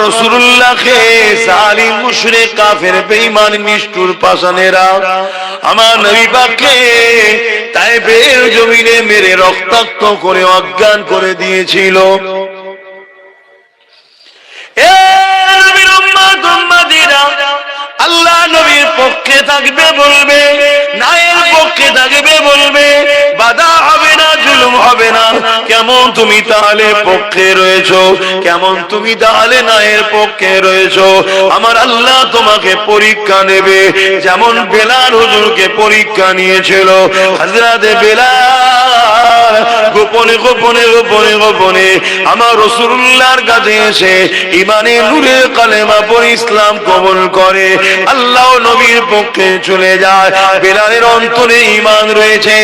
রাসূলুল্লাহকে জালিম মুশরিক কাফের বেঈমান নিষ্ঠুর পাষাণেরা আমার নবী পাককে তায়েফের জমিনে মেরে রক্তাক্ত করে অজ্ঞান করে দিয়েছিল। এ নবীর উম্মত উম্মতিরা, আল্লাহ নবীর পক্ষে থাকবে বলবে, নায়ের পক্ষে থাকবে বলবে, বাধা হবে না, জুলুম হবে না। কেমন তুমি তাহলে পক্ষে রয়েছো? কেমন তুমি তাহলে নায়ের পক্ষে রয়েছো? আমার আল্লাহ তোমাকে পরীক্ষা নেবে, যেমন বেলাল হুজুরকে পরীক্ষা নিয়েছিল। হযরত বেলাল গোপনে গোপনে গোপনে গোপনে আমার রাসূলুল্লাহর কাছে এসে ইমানে নূরে কালেমা পড়ে ইসলাম কবুল করে, আল্লাহ নবীর পক্ষে চলে যায়। বেলালের অন্তরে ঈমান রয়েছে,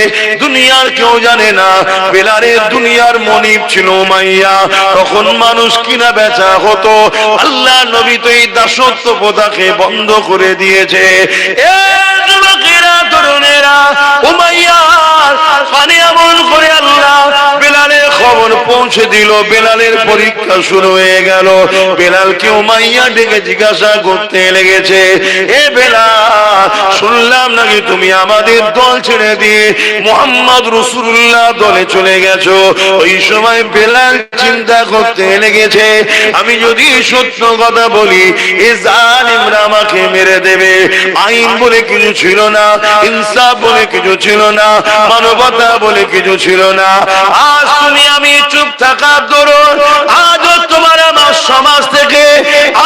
দুনিয়ার কেউ জানে না। বেলালের দুনিয়ার মনিব ছিল উমাইয়া, তখন মানুষ কিনা বেচা হতো। আল্লাহ নবী তো এই দাসত্ব প্রথাকে বন্ধ করে দিয়েছে। এ যুবকেরা, তরুণেরা, উমাইয়া কানে এমন করে আল্লাহ বেলালের খবর পৌঁছে দিল। বেলালের পরীক্ষা শুরু হয়ে গেল। বেলালকে উমাইয়া ডেকে জিজ্ঞাসা করতে লেগেছে, এ বেলাল, শুনলাম নাকি তুমি আমাদের দল ছেড়ে দিয়ে মুহাম্মদ রাসূলুল্লাহ দলে চলে গেছো। ওই সময় বেলাল চিন্তা করতে লেগেছে, আমি যদি সত্য কথা বলি এ জালিমরা আমাকে মেরে দেবে। আইন বলে কিছু ছিল না, ইনসাফ বলে কিছু ছিল না, মানবতা বলে কিছু ছিল না। আজ তুমি আমি চুপ থাকার দরুন আজও তোমার আমার সমাজ থেকে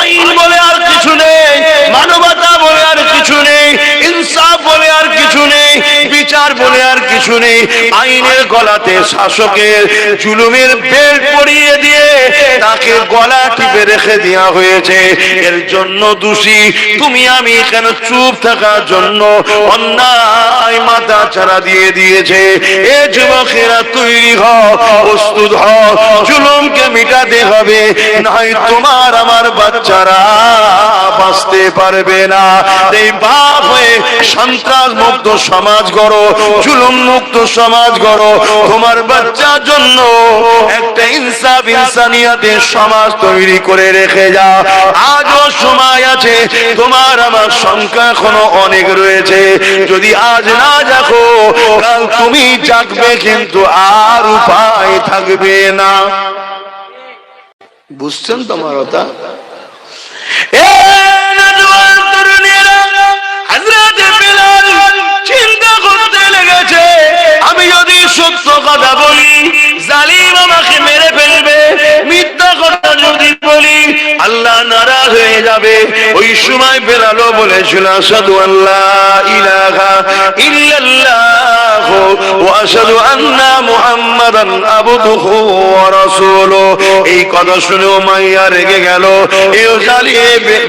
আইন বলে আর কিছু নেই, মানবতা বলে আর কিছু নেই, ইনসাফ বলে আর কিছু নেই, বিচার বলে আর কিছু নেই। আইনের গলাতে শাসকের জুলুমের বেল্ট পরিয়ে দিয়ে তাকে গলা টিপে রেখে দেওয়া হয়েছে। এর জন্য দোষী তুমি আমি। কেন চুপ থাকার জন্য অন্যায় মাথা ছাড়া দিয়ে দিয়েছে। এ যুবকেরা, তৈরি হও, প্রস্তুত হও, জুলুমকে মিটাতে হবে, নয় তোমার আমার বাচ্চারা বাঁচতে পারবে না। এই বাপ হয়ে সন্ত্রাস মুক্ত সমাজ গড়ো, জুলুম মুক্ত সমাজ গড়ো। তোমার বাচ্চার জন্য একটা ইনসাফ ইনসানিয়াতের সমাজ তৈরি করে রেখে যাও। আজও সময় আছে, তোমার আমার সংখ্যা এখনো অনেক রয়েছে। যদি আজ না জাগো, কাল তুমি জাগবে, কিন্তু আর উপায় থাকবে না। বুঝছেন তোমার কথা? চিন্তা করতে লেগেছে, আমি যদি সত্য কথা বলি জালিম আমাকে মেরে ফেলবে, মিথ্যা কথা যদি বলি আল্লাহ নারাজ হয়ে যাবে। ওই সময় বেলালও বলেছিল, আশহাদু আল্লা ইলাহা ইল্লাল্লাহ ওয়া আশহাদু আন্না মুহাম্মাদান আবদুহু ওয়া রাসূলুহু। এই কথা শুনে উমাইয়া রেগে গেল, এ জালিম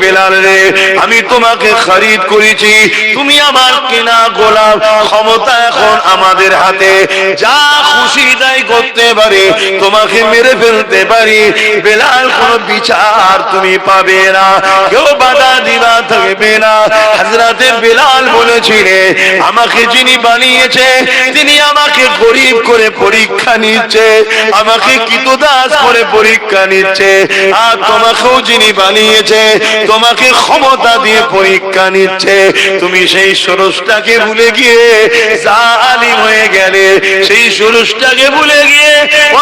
বেলাল রে, আমি তোমাকে খরিদ করেছি, তুমি আমার কেনা গোলাম। ক্ষমতা এখন আমাদের হাতে, যা খুশি তাই করতে পারি, তোমাকে মেরে ফেলতে পারি। বেলাল, কোন বিচার তুমি পাবে না, কেউ বাধা দিবা থাকবে না। হযরতে বেলাল বলেছিলেন, আমাকে যিনি বানিয়েছে তিনি আমাকে গরিব করে পরীক্ষা নিচ্ছে, আমাকে কৃতদাস করে পরীক্ষা নিচ্ছে। আর তোমাকেও যিনি বানিয়েছে তোমাকে ক্ষমতা দিয়ে পরীক্ষা নিচ্ছে। তুমি সেই স্রষ্টাকে ভুলে গিয়ে জালিম হয়ে গেলে, সেই স্রষ্টাকে ভুলে গিয়ে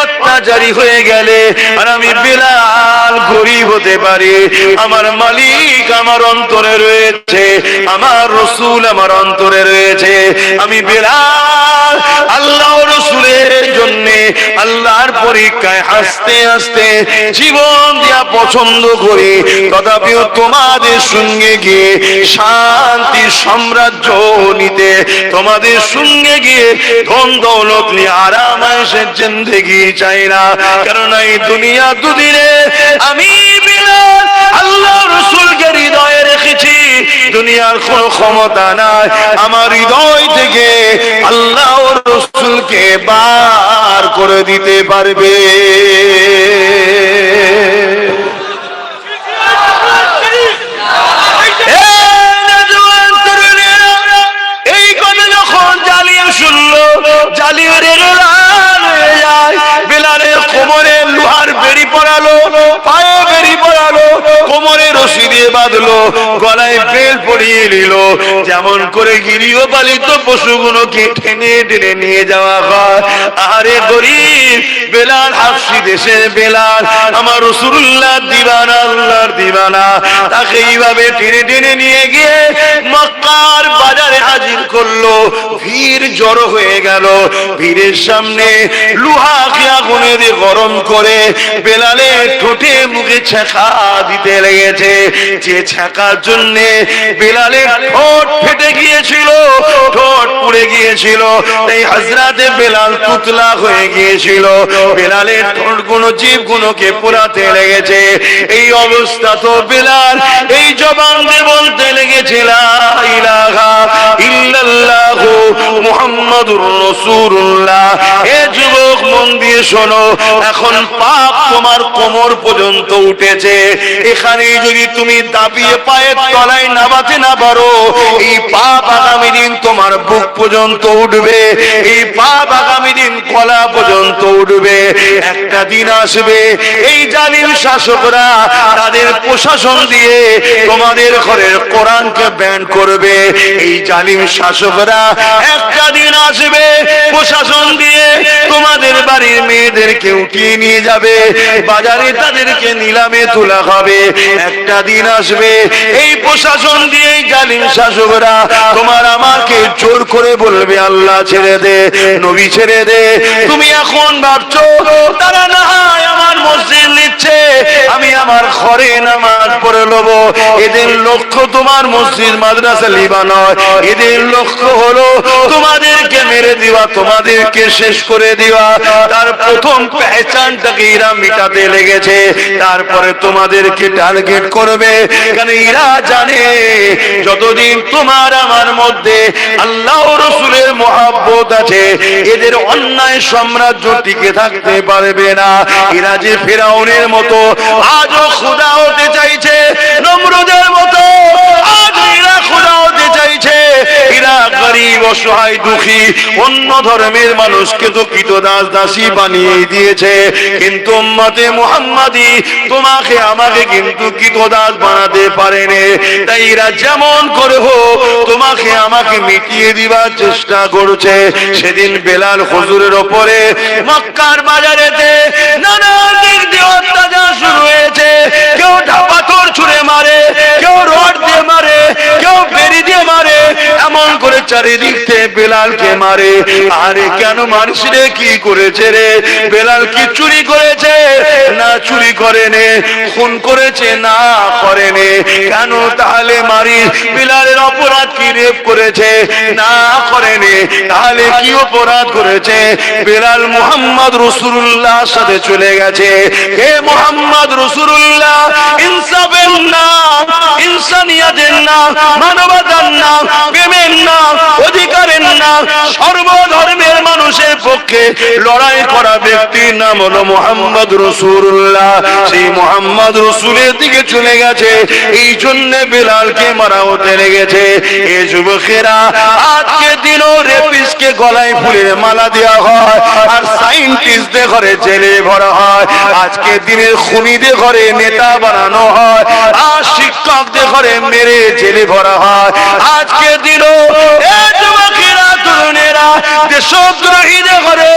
অত্যাচারী হয়ে গেলে। আর আমি বেলাল গরিব হতে পারি, আমার মালিক আমার অন্তরে রয়েছে, আমার রাসূল আমার অন্তরে রয়েছে। আমি বেলাল আল্লাহ রাসূলের জন্য আল্লাহর পরীক্ষায় হাসতে হাসতে জীবন দেয়া পছন্দ করি। তথাপিও তোমাদের সঙ্গে গিয়ে শান্তি সাম্রাজ্য নিতে, তোমাদের সঙ্গে গিয়ে ধন দৌলত নিয়ে আরাম আয়েশের জিন্দেগি চাই না। কারণ এই দুনিয়া দুদিনে আমি বেলাল আল্লাহ রাসূলকে হৃদয়ে রেখেছি। দুনিয়ার কোন ক্ষমতা নাই আমার হৃদয় থেকে আল্লাহ রাসূলকে বার করে দিতে পারবে। এই কথা যখন জালিম শুনলো, জালিমের এলান হয়ে যায়। বেলালের কোমরে লোহার বেড়ি পড়ালো, পায়ে বেড়ি পড়ালো, বাঁধলো, গলায় বেল পরিয়ে নিল, যেমন করে গৃহপালিত পশুগুলোকে টেনে টেনে নিয়ে যাওয়া হয়। আরে গরিব বেলাল, হাবশী দেশের বেলাল, আমার রাসূলুল্লাহ দিওয়ানা, আল্লাহর দিওয়ানা, তাকে এইভাবে টেনে টেনে নিয়ে গিয়ে মক্কার বাজারে হাজির করলো। ভিড় জড়ো হয়ে গেল। ভিড়ের সামনে লোহাকে আগুনে দিয়ে গরম করে বেলালের ঠোঁটে মুখে ছ্যাঁকা দিতে লেগেছে। যে ছ্যাঁকার জন্য বেলালের ঠোঁট ফেটে গিয়েছিল, ঠোঁট পুড়ে গিয়েছিল, তাই হযরতে বেলাল তুতলা হয়ে গিয়েছিল। বেলালের ঠোঁটগুলো, জিভগুলোকে পোড়াতে লেগেছে। এই অবস্থা তো বেলাল এই জবান দিয়ে বলতে লেগেছে, লা ইলাহা ইল্লাল্লাহু মুহাম্মাদুর রাসূলুল্লাহ। এ যুবক, মন দিয়ে শোনো, এখন পাপ তোমার কোমর পর্যন্ত উঠেছে। এখানে যদি তুমি দাবিয়ে পায়ের তলায় নামাতে না পারো, এই পাপ আগামী দিন তোমার বুক পর্যন্ত উঠবে, এই পাপ আগামী দিন গলা পর্যন্ত উঠবে। একটা দিন আসবে এই জালিম শাসকরা তাদের প্রশাসন দিয়ে তোমাদের ঘরের কোরআনকে ব্যান করবে। এই জালিম শাসকরা একটা দিন আসবে প্রশাসন দিয়ে তোমাদের বাড়ির মেয়েদেরকে উঠিয়ে নিয়ে যাবে, বাজারে তাদেরকে নিলামে তোলা হবে। একটা দিন আসবে এই প্রশাসন দিয়ে এই জালিম শাসকরা তোমার আমাকে জোর করে বলবে, আল্লাহ ছেড়ে দে, নবী ছেড়ে দে। তুমি এখন ভাবছো তারা না হয় আমার মসজিদ নিচ্ছে, আমি আমার ঘরে নামাজ পড়ে নেব। এদের লক্ষ্য তোমার মসজিদ মাদ্রাসা লিবা নয়, এদের লক্ষ্য হলো তোমাদেরকে মেরে দেওয়া, তোমাদেরকে শেষ করে দেওয়া। তার প্রথম পেহচানটাকে এরা মিটাতে লেগেছে, তারপরে তোমাদেরকে টার্গেট করবে। কারণ এরা জানে যতদিন তোমার আমার মধ্যে আল্লাহ রাসূলের মহব্বত আছে, এদের অন্যায় সাম্রাজ্য টিকে থাকতে পারবে না। এরা যে ফেরাউনের মতো আজও খোদা হতে চাইছে, নমরুদের মতো আজ এরা খোদা হতে চাইছে। এরা গরিব, অসহায়, দুঃখী অন্য ধর্মের মানুষকে তো কৃতদাস দাসী বানিয়ে দিয়েছে, কিন্তু উম্মতে মুহাম্মাদি তোমাকে আমাকে কিন্তু কৃতদাস বানাতে পারেনি। তাই এরা যেমন করে হোক তোমাকে আমাকে মিটিয়ে দিবার চেষ্টা করছে। সেদিন বেলাল হুজুরের ওপরে মক্কার বাজারেতে নানা দিক দিয়ে অত্যাচার শুরু হয়েছে। কেউ পাথর ছুঁড়ে মারে, কেউ রড দিয়ে মারে, কেউ বেড়ি দিয়ে মারে, এমন করে চারিদিক থেকে বেলালকে মারে। আরে কেন মারিস রে? কি করেছে রে? বেলাল কি চুরি করেছে? না চুরি করেনি। খুন করেছে? না করেনি। কেন তাহলে মারিস? বেলালের অপরাধ কি? রেপ করেছে? না করেনি। তাহলে কি অপরাধ করেছে? বেলাল মুহাম্মদ রাসূলুল্লাহর সাথে চলে গেছে। হে মুহাম্মদ রাসূলুল্লাহ, ইনসাফের নাম, ইনসানিয়াতের নাম, মানবতার নাম, প্রেমের নাম, অধিকারের নাম, সর্বধর্মের মানুষের পক্ষে লড়াই করা ব্যক্তির নাম হলো মুহাম্মদ রাসূলুল্লাহ। সেই মুহাম্মদ রাসূলের দিকে চলে গেছে, এই জন্য বেলালকে মারা হতে লেগেছে। এই যুবকেরা আজকে দিনও রেপিস্টকে গলায় ফুলের মালা দেওয়া হয়, আর সায়েন্টিস্টদের ঘরে জেলে ভরা হয়। আজকে দিনের খুনিদের ঘরে নেতা বানানো হয়, আর শিক্ষকদের ঘরে মেরে জেলে ভরা হয়। আজকে দিনও এই যুবকেরা, তরুণেরা দেশদ্রোহীদের ঘরে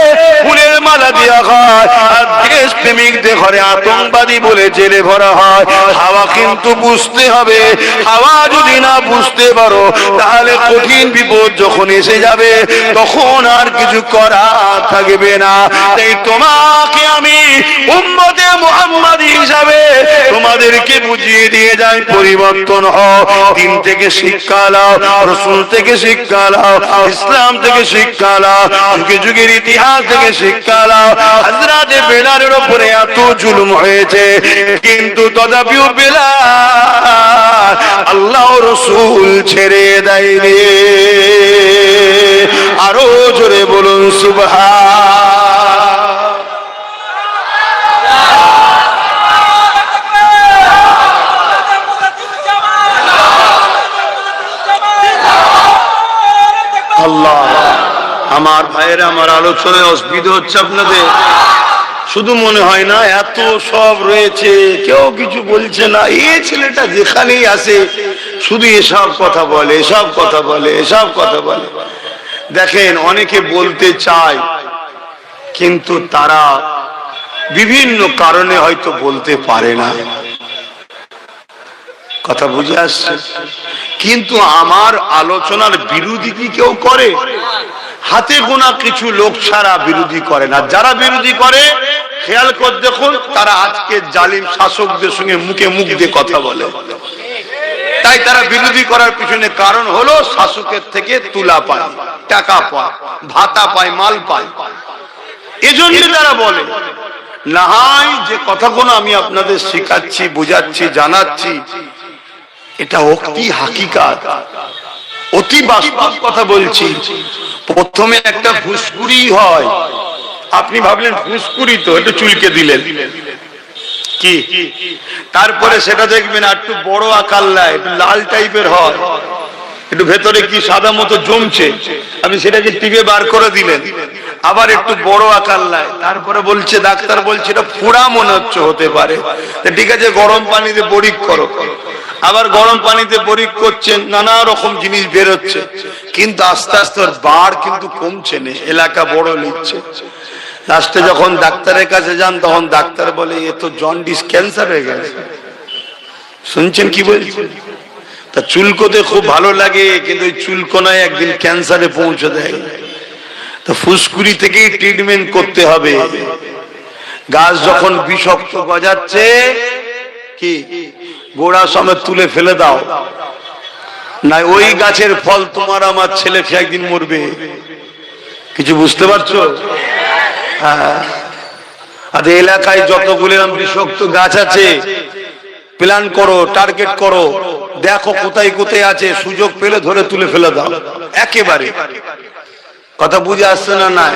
ফুলের মালা দেওয়া হয়, আর দেশ প্রেমিকদের ঘরে আতঙ্কবাদী বলে জেলে ভরা হয়। হাওয়া কিন্তু বুঝতে হবে, হাওয়া যদি না বুঝতে পারো তাহলে কঠিন বিপদ যখন এসে যাবে তখন আর কিছু করা থাকবে না। তাই তোমাকে আমি উম্মতে মুহাম্মাদী হিসাবে তোমাদেরকে বুঝিয়ে দিয়ে যাই, পরিবর্তন হও, দিন থেকে শিক্ষা নাও, রাসূল থেকে শিক্ষা নাও, ইসলাম থেকে শিক্ষা নাও, যুগে যুগের ইতিহাস থেকে শিক্ষা নাও। হযরতে বেলালের উপরে এত জুলুম হয়েছে, কিন্তু তথাপিও বেলাল আল্লাহ রাসূল ছেড়ে দেয়নি। আরো জোরে বলুন সুবহান। আল্লাহ, আমার ভাইয়েরা, আমার আলোচনায় অসুবিধা হচ্ছে আপনাদের? শুধু মনে হয় না এত সব রয়েছে, কেউ কিছু বলছে না। এই ছেলেটা যেখানেই আসে শুধু এসব কথা বলে, এসব কথা বলে, এসব কথা বলে। দেখেন, অনেকে বলতে চায় কিন্তু তারা বিভিন্ন কারণে হয়তো বলতে পারে না। কথা বুঝে আসছে? কিন্তু আমার আলোচনার বিরোধী কি কেউ করে? হাতে গোনা কিছু লোক ছাড়া বিরোধী করে না। যারা বিরোধী করে খেয়াল করে দেখুন, তারা আজকে জালিম শাসকদের সঙ্গে মুখে মুখ দিয়ে কথা বলে। তাই তারা বিরোধী করার পিছনে কারণ হলো শাসকের থেকে তুলা পায়, টাকা পায়, ভাতা পায়, মাল পায়, এজন্য তারা বলে। না হয় যে কথাগুলো আমি আপনাদের শেখাচ্ছি, বোঝাচ্ছি, জানাচ্ছি, এটা অতি হাকিকাত, অতি বাস্তব কথা বলছি। প্রথমে একটা ফুসকুড়ি হয়, আপনি ভাবলেন ফুসকুড়ি তো একটু চুলকে দিলেন কি, তারপরে সেটা দেখবেন একটু বড় আকার নেয়, একটু লাল টাইপের হয়, একটু ভেতরে কি সাদা মতো জমছে, আপনি সেটাকে টিপে বার করে দিলেন, আবার একটু বড় আকার নেয়। তারপরে বলছে, ডাক্তার বলছে এটা ফোড়া মনে হচ্ছে, হতে পারে, ঠিক আছে গরম পানিতে পরীক করো। আবার গরম পানিতে পরীক করছেন, নানা রকম জিনিস বেরোচ্ছে, কিন্তু আস্তে আস্তে ওর বার কিন্তু কমছে না, এলাকা বড় নিচ্ছে। লাস্টে যখন ডাক্তারের কাছে যান তখন ডাক্তার বলে এ তো জন্ডিস, ক্যান্সার হয়ে গেছে। শুনছেন কি বলছেন? তা চুলকোতে খুব ভালো লাগে, কিন্তু ওই চুলকোনায় একদিন ক্যান্সারে পৌঁছে দেয়। তো ফুসকুড়ি থেকেই ট্রিটমেন্ট করতে হবে। গাছ যখন বিষাক্ত গজাচ্ছে, কি গোড়া সমেত তুলে ফেলে দাও, না ওই গাছের ফল তোমার আমার ছেলে খেয়ে একদিন মরবে। কিছু বুঝতে পারছো? হ্যাঁ, আর এলাকায় যতগুলো বিষাক্ত গাছ আছে প্ল্যান করো, টার্গেট করো, দেখো কোথায় কোথায় আছে, সুযোগ পেলে ধরে তুলে ফেলে দাও একেবারে। কথা বুঝে আসছে না? নাই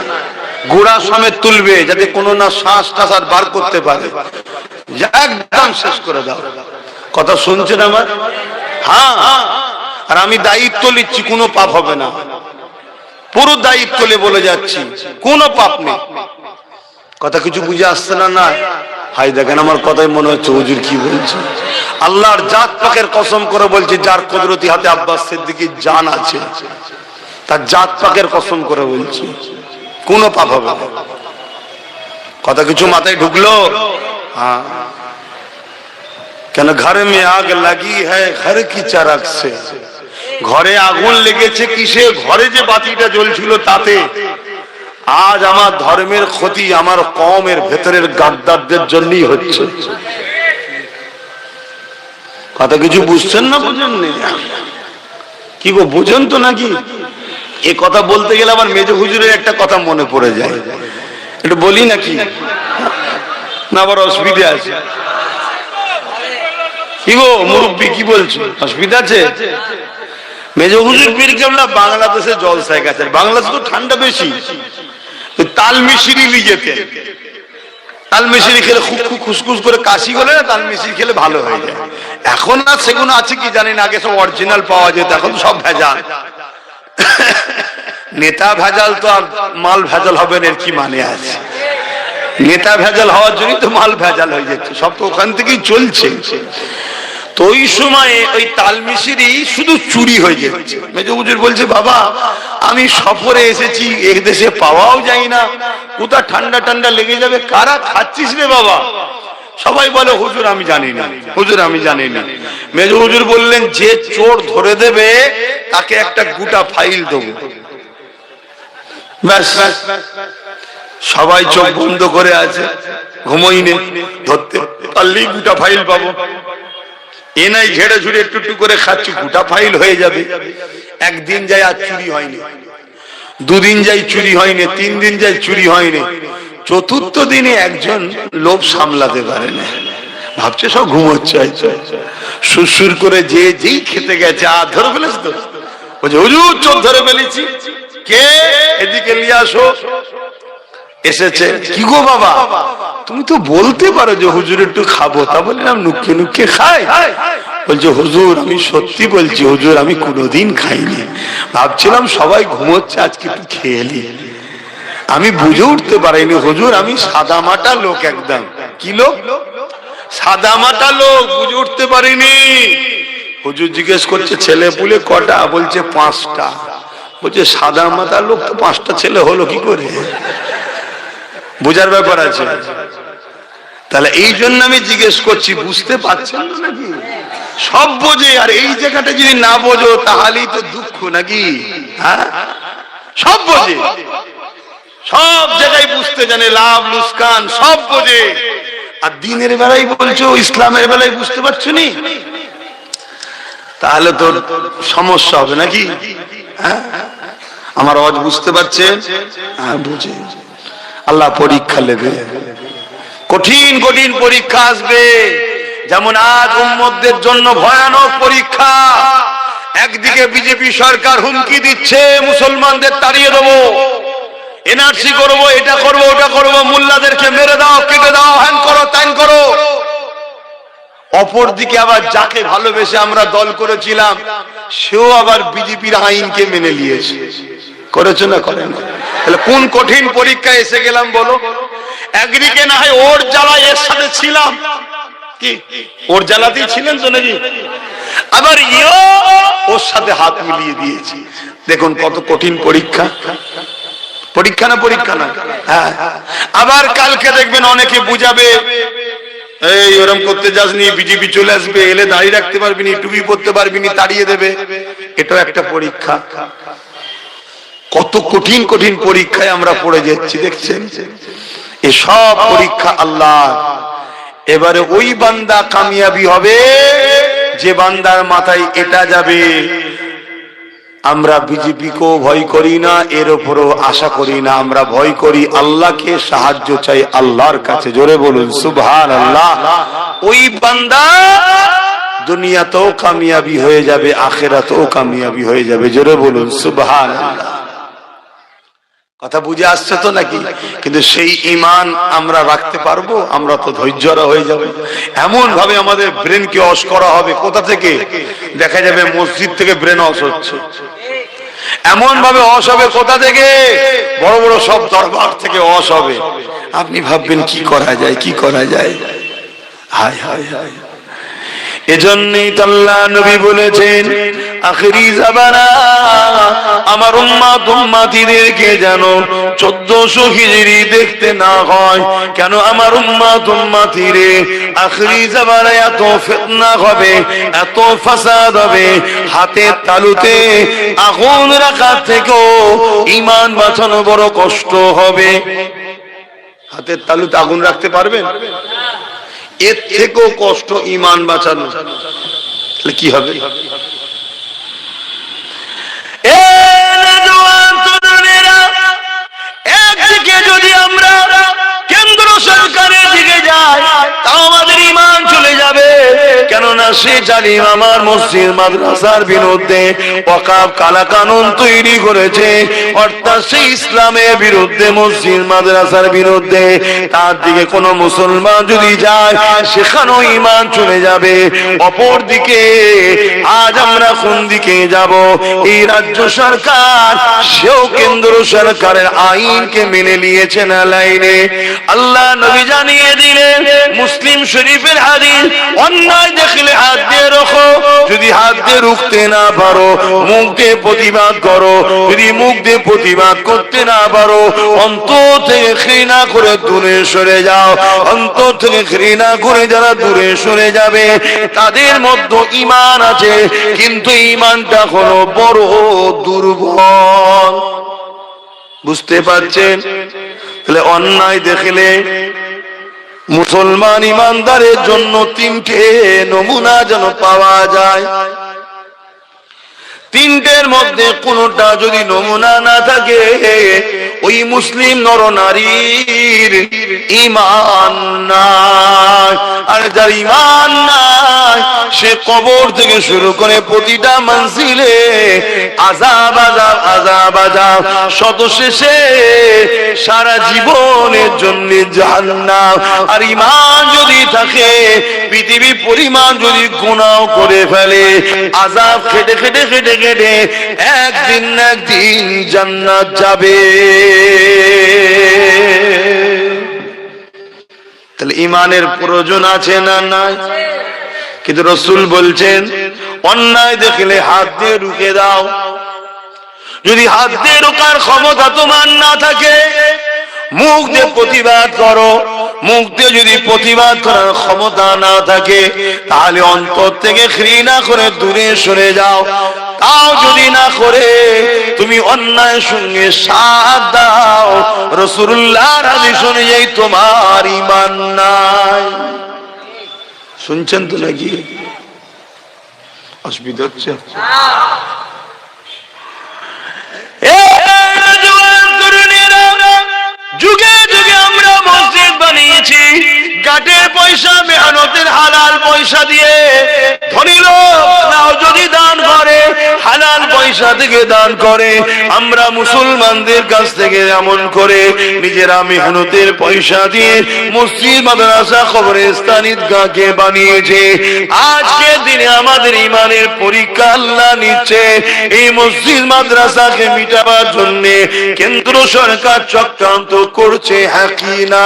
গোড়া সমেত তুলবে, যাতে কোনো না শ্বাস টাস আর বার করতে পারে, একদম শেষ করে দাও। কথা শুনছেন আমার? হ্যাঁ, আর আমি দায়িত্ব নিচ্ছি, কোনো পাপ হবে না, পুরো দায়িত্ব নিয়ে বলে যাচ্ছি, কোনো পাপ নেই। কথা কিছু বুঝে আসছে না? না হাই দেখেন, আমার কথাই মনে হচ্ছে হুজুর কি বলছে। আল্লাহর জাত পাকের কসম করে বলছি, যার কুদরতি হাতে আব্বাস সিদ্দিকীর জান আছে, তার জাত পাকের কসম করে বলছি, কোনো পাপ হবে না। কথা কিছু মাথায় ঢুকলো? হ্যাঁ, কেন ঘরে মে আগ লাগি হ্যায় ঘর কি চারাক সে, ঘরে আগুন লেগেছে কিসে? ঘরে যে বাতিটা জ্বলছিল তাতে। আজ আমার ধর্মের ক্ষতি আমার কওমের ভেতরের গাদ্দারদের জন্যই হচ্ছে। কথা কিছু বুঝছেন না? বুঝেন কি গো, বুঝেন তো নাকি? এ কথা বলতে গেলে আমার মেজ হুজুরের একটা কথা মনে পড়ে যায়, একটু বলি নাকি? না আবার অসুবিধা আছে? কি গো মুরব্বী, কি বলছো, অসুবিধা আছে? মেজ হুজুর পীর কেবলা বাংলাদেশে জলসায় গেছেন। বাংলাদেশে তো ঠান্ডা বেশি, তাল মিশরি নিয়ে যেতেন। তাল মিশরি খেলে খুব খুব খুসখুস করে কাশি গলে না, তাল মিশরি খেলে ভালো হয়ে যায়। এখন আর সেগুলো আছে কি জানি না, আগে সব অরিজিনাল পাওয়া যেত, এখন সব ভেজাল। নেতা ভেজাল তো আর মাল ভেজাল হবে না, এর কি মানে আছে? নেতা ভেজাল হওয়ার জন্যই তো মাল ভেজাল হয়ে যাচ্ছে, সব তো ওখান থেকেই চলছে। তো ওই সময়ে ওই তালমিশরি শুধু চুরি হয়ে যাচ্ছে। মেজ হুজুর বলছে, বাবা আমি সফরে এসেছি, এক দেশে পাওয়াও যায় না, কোথা ঠান্ডা ঠান্ডা লেগে যাবে, কারা খাচ্ছিস রে বাবা? সবাই বলে হুজুর আমি জানি না, হুজুর আমি জানি না। মেজ হুজুর বললেন, যে চোর ধরে দেবে তাকে একটা গোটা ফাইল দেবো। ব্যাস, সবাই চোখ বন্ধ করে আছে, ঘুমোই নেই, ধরতে পারলেই গোটা ফাইল পাবো। এ নাই ঝেড়ে ঝুড়ে একটু একটু করে খাচ্ছি, গোটা ফাইল হয়ে যাবে। একদিন যাই আর চুরি হয়নি, দুদিন যাই চুরি হয়নি, 3 দিন যাই চুরি হয়নি, চতুর্থ দিনে একজন লোভ সামলাতে পারে না, ভাবছে সব ঘুমোচ্ছে, সুরসুর করে যে যেই খেতে গেছে, আর ধরে ফেলেছে তো, বলছে হুজুর চোর ধরে ফেলেছি, কে এদিকে নিয়ে আসো। এসেছে, কি গো বাবা তুমি তো বলতে পারো যে হুজুর একটু খাবো, তা বললাম নুকে নুকে খাই। বলছে হুজুর আমি সত্যি বলছি, হুজুর আমি কোনোদিন খাইনি, ভাবছিলাম সবাই ঘুমোচ্ছে আজকে একটু খেয়ে নি। আমি বুঝে উঠতে পারিনি হুজুর, আমি সাদামাটা লোক, একদম কি লোক, সাদামাটা লোক, বুঝে উঠতে পারিনি। হুজুর জিজ্ঞেস করছে ছেলে পুলে কটা? বলছে 5টা। বলছে সাদামাটা লোক তো 5টা ছেলে হলো কি করে? বোঝার ব্যাপার আছে। তাহলে এই জন্য আমি জিজ্ঞেস করছি, বুঝতে পারছেন নাকি? সব বোঝে, আর এই জায়গাটা যদি না বোঝো তাহলেই তো দুঃখ নাকি? হ্যাঁ, সব বোঝে, সব জায়গায় বুঝতে জানে, লাভ লুসকান সব বোঝে। আর দিনের বেলায় বলছো, ইসলামের বেলায় বুঝতে পারছো নি, তাহলে তো সমস্যা হবে নাকি? হ্যাঁ, আমার আওয়াজ বুঝতে পারছেন? হ্যাঁ, বুঝে। আল্লাহ পরীক্ষা নেবে, কঠিন কঠিন পরীক্ষা আসবে। যেমন আজ উম্মতদের জন্য ভয়ানক পরীক্ষা। একদিকে বিজেপি সরকার হুমকি দিচ্ছে মুসলমানদের তাড়িয়ে দেবো, এনআরসি করবো, এটা করবো, ওটা করবো, মোল্লাদেরকে মেরে দাও, কেটে দাও, হ্যান করো, ত্যান করো। অপরদিকে আবার যাকে ভালোবেসে আমরা দল করেছিলাম সেও আবার বিজেপির আইনকে মেনে নিয়েছে। করেছো না? করেন। তাহলে কোন কঠিন পরীক্ষায় এসে গেলাম বলো? একদিকে না হয় ওর জ্বালা এর সাথে ছিলাম, কি ওর জ্বালাতেই ছিলেন তো নাকি? আবার ওর সাথে হাত মিলিয়ে দিয়েছি। দেখুন কত কঠিন পরীক্ষা। পরীক্ষা না পরীক্ষা না? হ্যাঁ। আবার কালকে দেখবেন অনেকে বুঝাবে, এই ওরম করতে যাসনি, বিজেপি চলে আসবে, এলে দাঁড়িয়ে রাখতে পারবি নি, টুপি পরতে পারবি নি, তাড়িয়ে দেবে। এটাও একটা পরীক্ষা। কত কঠিন কঠিন পরীক্ষায় আমরা পড়ে যাচ্ছি, দেখছেন? এসব পরীক্ষা আল্লাহ। এবারে ওই বান্দা কামিয়াবি হবে যে বান্দার মাথায় এটা যাবে, আমরা বিজেপিকেও ভয় করি না, এর উপরও আশা করি না, আমরা ভয় করি আল্লাহকে, সাহায্য চাই আল্লাহর কাছে। জোরে বলুন সুবহানাল্লাহ। ওই বান্দা দুনিয়াতেও কামিয়াবি হয়ে যাবে, আখিরাতেও কামিয়াবি হয়ে যাবে। জোরে বলুন সুবহানাল্লাহ। কথা বুঝে আসছে তো নাকি? কিন্তু সেই ঈমান আমরা রাখতে পারবো? আমরা তো ধৈর্যরা হয়ে যাব। এমন ভাবে আমাদের ব্রেনকে ওয়াশ করা হবে। কোথা থেকে? দেখা যাবে মসজিদ থেকে ব্রেন ওয়াশ হচ্ছে। এমন ভাবে ওয়াশ হবে কোথা থেকে? বড় বড় সব দরবার থেকে ওয়াশ হবে। আপনি ভাববেন কি করা যায়, কি করা যায়। হায় হায় হায়। এজন্যই তো আল্লাহ নবী বলেছেন, আখিরি জামানা আমার উম্মতদেরকে যেন 1400 হিজরি দেখতে না হয়। কেন? আমার উম্মতরে আখিরি জামানায় এত ফিতনা হবে, এত ফাসাদ হবে, হাতের তালুতে আগুন রাখার থেকেও ঈমান বাঁচানো বড় কষ্ট হবে। হাতের তালুতে আগুন রাখতে পারবেন? এর থেকেও কষ্ট ঈমান বাঁচানো। তাহলে কি হবে? একদিকে যদি আমরা কেন্দ্র সরকারের দিকে যাই তাও আমাদের ঈমান চলে যাবে। কেননা সে জালিম আমার মসজিদ মাদ্রাসার বিরুদ্ধে ওয়াকফ কালাকানুন তৈরি করেছে, অর্থাৎ সে ইসলামের বিরুদ্ধে, মসজিদ মাদ্রাসার বিরুদ্ধে। তার দিকে কোন মুসলমান যদি যায় সেখানেও ঈমান চলে যাবে। অপর দিকে আজ আমরা কোন দিকে যাব? এই রাজ্য সরকার সেও কেন্দ্র সরকারের আইনকে মেনে নিয়েছে না লাইনে। আল্লাহ নবী জানিয়ে দিলেন মুসলিম শরীফের হাদিস, অন্যায় দেখলে হাত দিয়ে রাখো, যদি হাত দিয়ে রুখতে না পারো মুখ দিয়ে প্রতিবাদ করো, যদি মুখ দিয়ে প্রতিবাদ করতে না পারো অন্তর থেকে ঘৃণা করে দূরে সরে যাও। অন্তর থেকে ঘৃণা করে যারা দূরে সরে যাবে তাদের মধ্যে ঈমান আছে, কিন্তু ঈমানটা হলো বড় দুর্বল। বুঝতে পারছেন? তাহলে অন্যায় দেখলে মুসলমান ইমানদারের জন্য 3টে নমুনা যেন পাওয়া যায়। 3টের মধ্যে কোনটা যদি নমুনা না থাকে ওই মুসলিম নরনারীর ঈমান নাই। আর যার ঈমান নাই সে কবর থেকে শুরু করে প্রতিটা মঞ্জিলে আযাব আযাব আযাব আযাব, সবশেষে সারা জীবনের জন্য জাহান্নাম। আর ঈমান যদি থাকে, পৃথিবী পরিমাণ যদি গুনাহ করে ফেলে, আযাব খেটে খেটে খেটে খেটে একদিন না একদিন জান্নাত যাবে। তাহলে ইমানের প্রয়োজন আছে না নাই? কিন্তু রাসূল বলছেন অন্যায় দেখলে হাত দিয়ে রুখে দাও। যদি হাত দিয়ে রোকার ক্ষমতা তোমার না থাকে, মুখ দিয়ে প্রতিবাদ করো। মুখ দিয়ে যদি প্রতিবাদ করার ক্ষমতা না থাকে, তাহলে অন্তর থেকে ঘৃণা করে দূরে সরে যাও। তাও যদি না করে তুমি অন্যায়ের সঙ্গে সাথ দাও, রাসূলুল্লাহর হাদিস অনুযায়ী তোমার ঈমান নাই। শুনছেন তো নাকি? অসুবিধা হচ্ছে? যুগে যুগে আমরা মসজিদ বানিয়েছি গাটের পয়সা, মেহনতের হালাল পয়সা দিয়ে। ধনী লোকরাও যদি দান করে, হালাল পয়সা থেকে দান করে। আমরা মুসলমানদের কাছ থেকে এমন করে নিজেরা মেহনতের পয়সা দিয়ে মসজিদ, মাদ্রাসা, কবরস্থান, ঈদগাহকে বানিয়েছে। আজকের দিনে আমাদের ইমানের পরীক্ষা আল্লাহ নিচ্ছে। এই মসজিদ মাদ্রাসাকে মিটাবার জন্য কেন্দ্র সরকার চক্রান্ত করছে, হ্যাঁ কি না?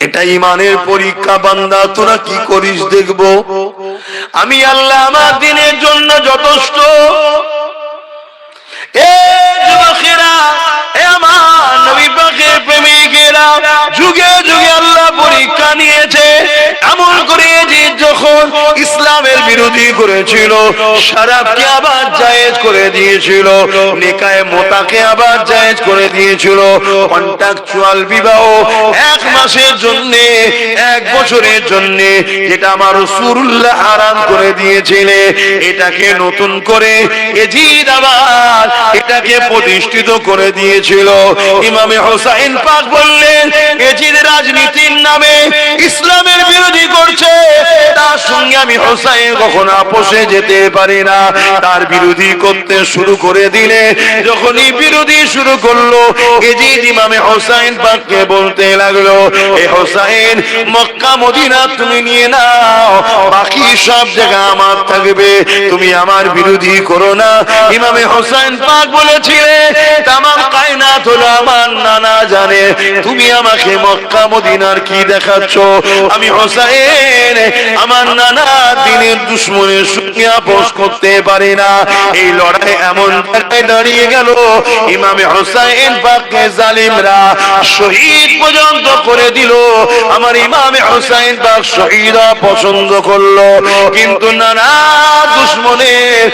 এটা ইমানের পরীক্ষা। বান্দা তোরা কি করিস দেখবো। আমি আল্লাহ আমার দিনের জন্য যথেষ্ট। এ যুবকেরা, এ আমার নবী পাকের প্রেমিকেরা, যুগে যুগে আল্লাহ পরীক্ষা নিয়েছে। এমন করে যে যখন ইসলামের বিরোধী করেছিল, শরাবকে আবার জায়েজ করে দিয়েছিল, নিকায়ে মোতাকে আবার জায়েজ করে দিয়েছিল, কন্ট্রাকচুয়াল বিবাহ 1 মাসের জন্য, 1 বছরের জন্য, যেটা আমার রাসূলুল্লাহ হারাম করে দিয়েছিলেন, এটাকে নতুন করে এজিদ আবার এটাকে প্রতিষ্ঠিত করে দিয়েছিল। ইমামে হোসাইন পাক বললেন, এজিদ রাজনীতির নামে ইসলামের বিরোধী করছে, তার সঙ্গে আমি হোসাইন কখনো আপোষে যেতে পারি না। তার বিরোধী করতে শুরু করে দিলে, যখনই বিরোধী শুরু করলো, এজিদ ইমামে হোসাইন পাককে বলতে লাগলো, এ হোসাইন, মক্কা মদিনা তুমি নিয়ে নাও, বাকি সব জায়গা আমার থাকবে, তুমি আমার বিরোধী করো না। ইমামে হোসাইন পাক বলেছিলেন, তামাম কায়নাত হলো আমার নানা জানে, তুমি আমাকে মক্কা মদিনার কি দেখাচ্ছ? আমি হোসাইন আমার নানা দিনের দুশমনের সঙ্গে আপোষ করতে পারি না। এই লড়াই এমন জায়গায় দাঁড়িয়ে গেল, ইমামে হোসাইন পাককে জালিমরা শহীদ পর্যন্ত করে দিল। আমার ইমামে হোসাইন পাক শহীদ পছন্দ করলো, কিন্তু নানা দুশমনের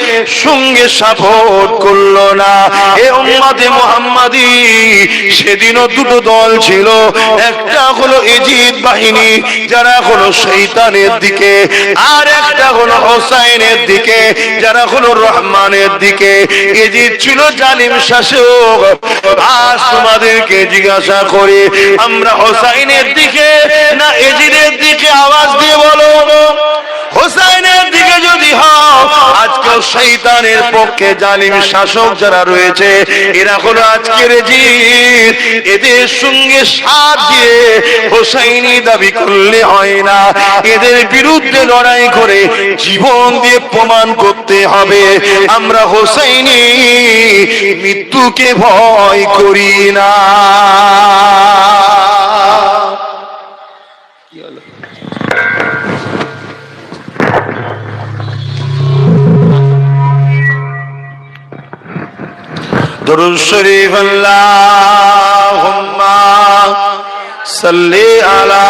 সঙ্গে সাপোর্ট করলো না। এ উম্মতে মুহাম্মাদি সেদিনও দুটো দল ছিল, একটা হলো এজিদ বাহিনী, যারা হলো শয়তানের দিকে, আর একটা হলো হোসাইনের দিকে, যারা হলো রহমানের দিকে। এজিদ ছিল জালিম শাসক। আজ তোমাদেরকে জিজ্ঞাসা করি, আমরা হোসাইনের দিকে না এজিদের দিকে? আওয়াজ দিয়ে বলো। হোসাইনের দিকে যদি হও, আজকাল শয়তানের পক্ষে জালিম শাসক যারা রয়েছে, এরা হলো আজকের এজিদ। এদের সঙ্গে সাথ দিয়ে হোসাইনি দাবি করলে হয় না, এদের বিরুদ্ধে লড়াই করে জীবন দিয়ে প্রমাণ করতে হবে আমরা হোসাইনি মৃত্যুকে ভয় করি না। दुरूद शरीफ अल्लाहुम्मा सल्ली अला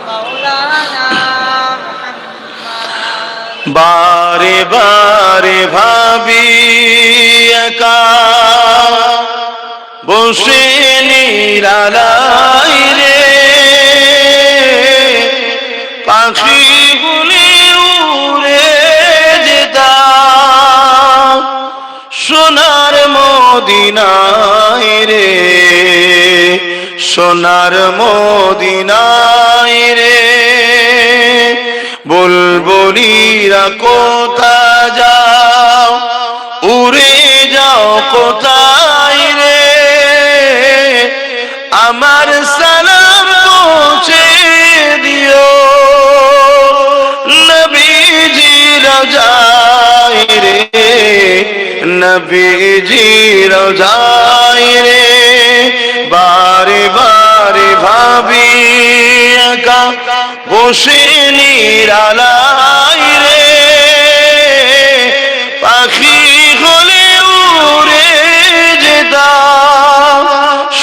मौलाना मुहम्मद। बारे बारे भाबी एका বসে নিরালাই রে, পাখিগুলি উড়ে যেতাম সোনার মদিনায় রে, সোনার মদিনায় রে। বুলবুলিরা কোথা যাও, উড়ে যাও কোথায় রে, আমার সালাম পৌঁছে দিও নবী নবীজি রোজায় রে বারে বারে ভাবি একা বসে নিরালায় রে পাখি হলে উড়ে যেতাম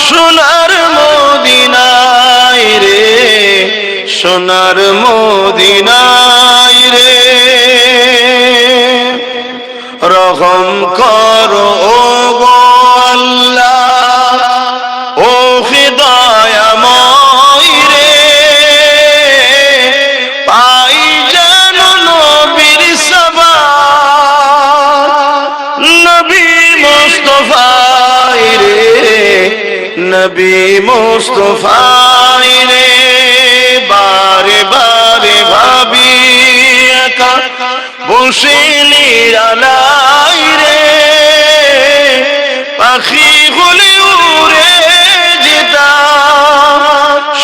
সোনার মদিনায় রে সোনার মদিনায় রে রহম করো ও গো আল্লাহ ও দয়াময় রে পাই যেন নবীর সাবাত নবী মুস্তাফায় রে নবী মুস্তাফায় রে বারে বারে ভাবি একা বসে নিরালায় রে পাখি হলে উড়ে যেতাম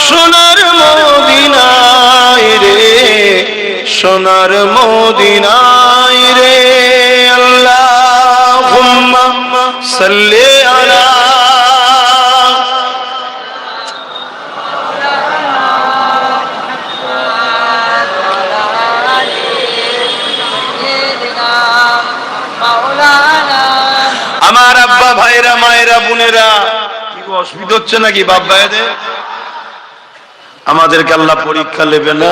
সোনার মদিনায় রে সোনার মদিনায় রে আল্লাহুম্মা সাল্লি আলা আমার আব্বা ভাইরা মায়েরা বোনেরা কি অসুবিধা হচ্ছে নাকি বাপ ভাইদের আমাদেরকে আল্লাহ পরীক্ষা নেবে না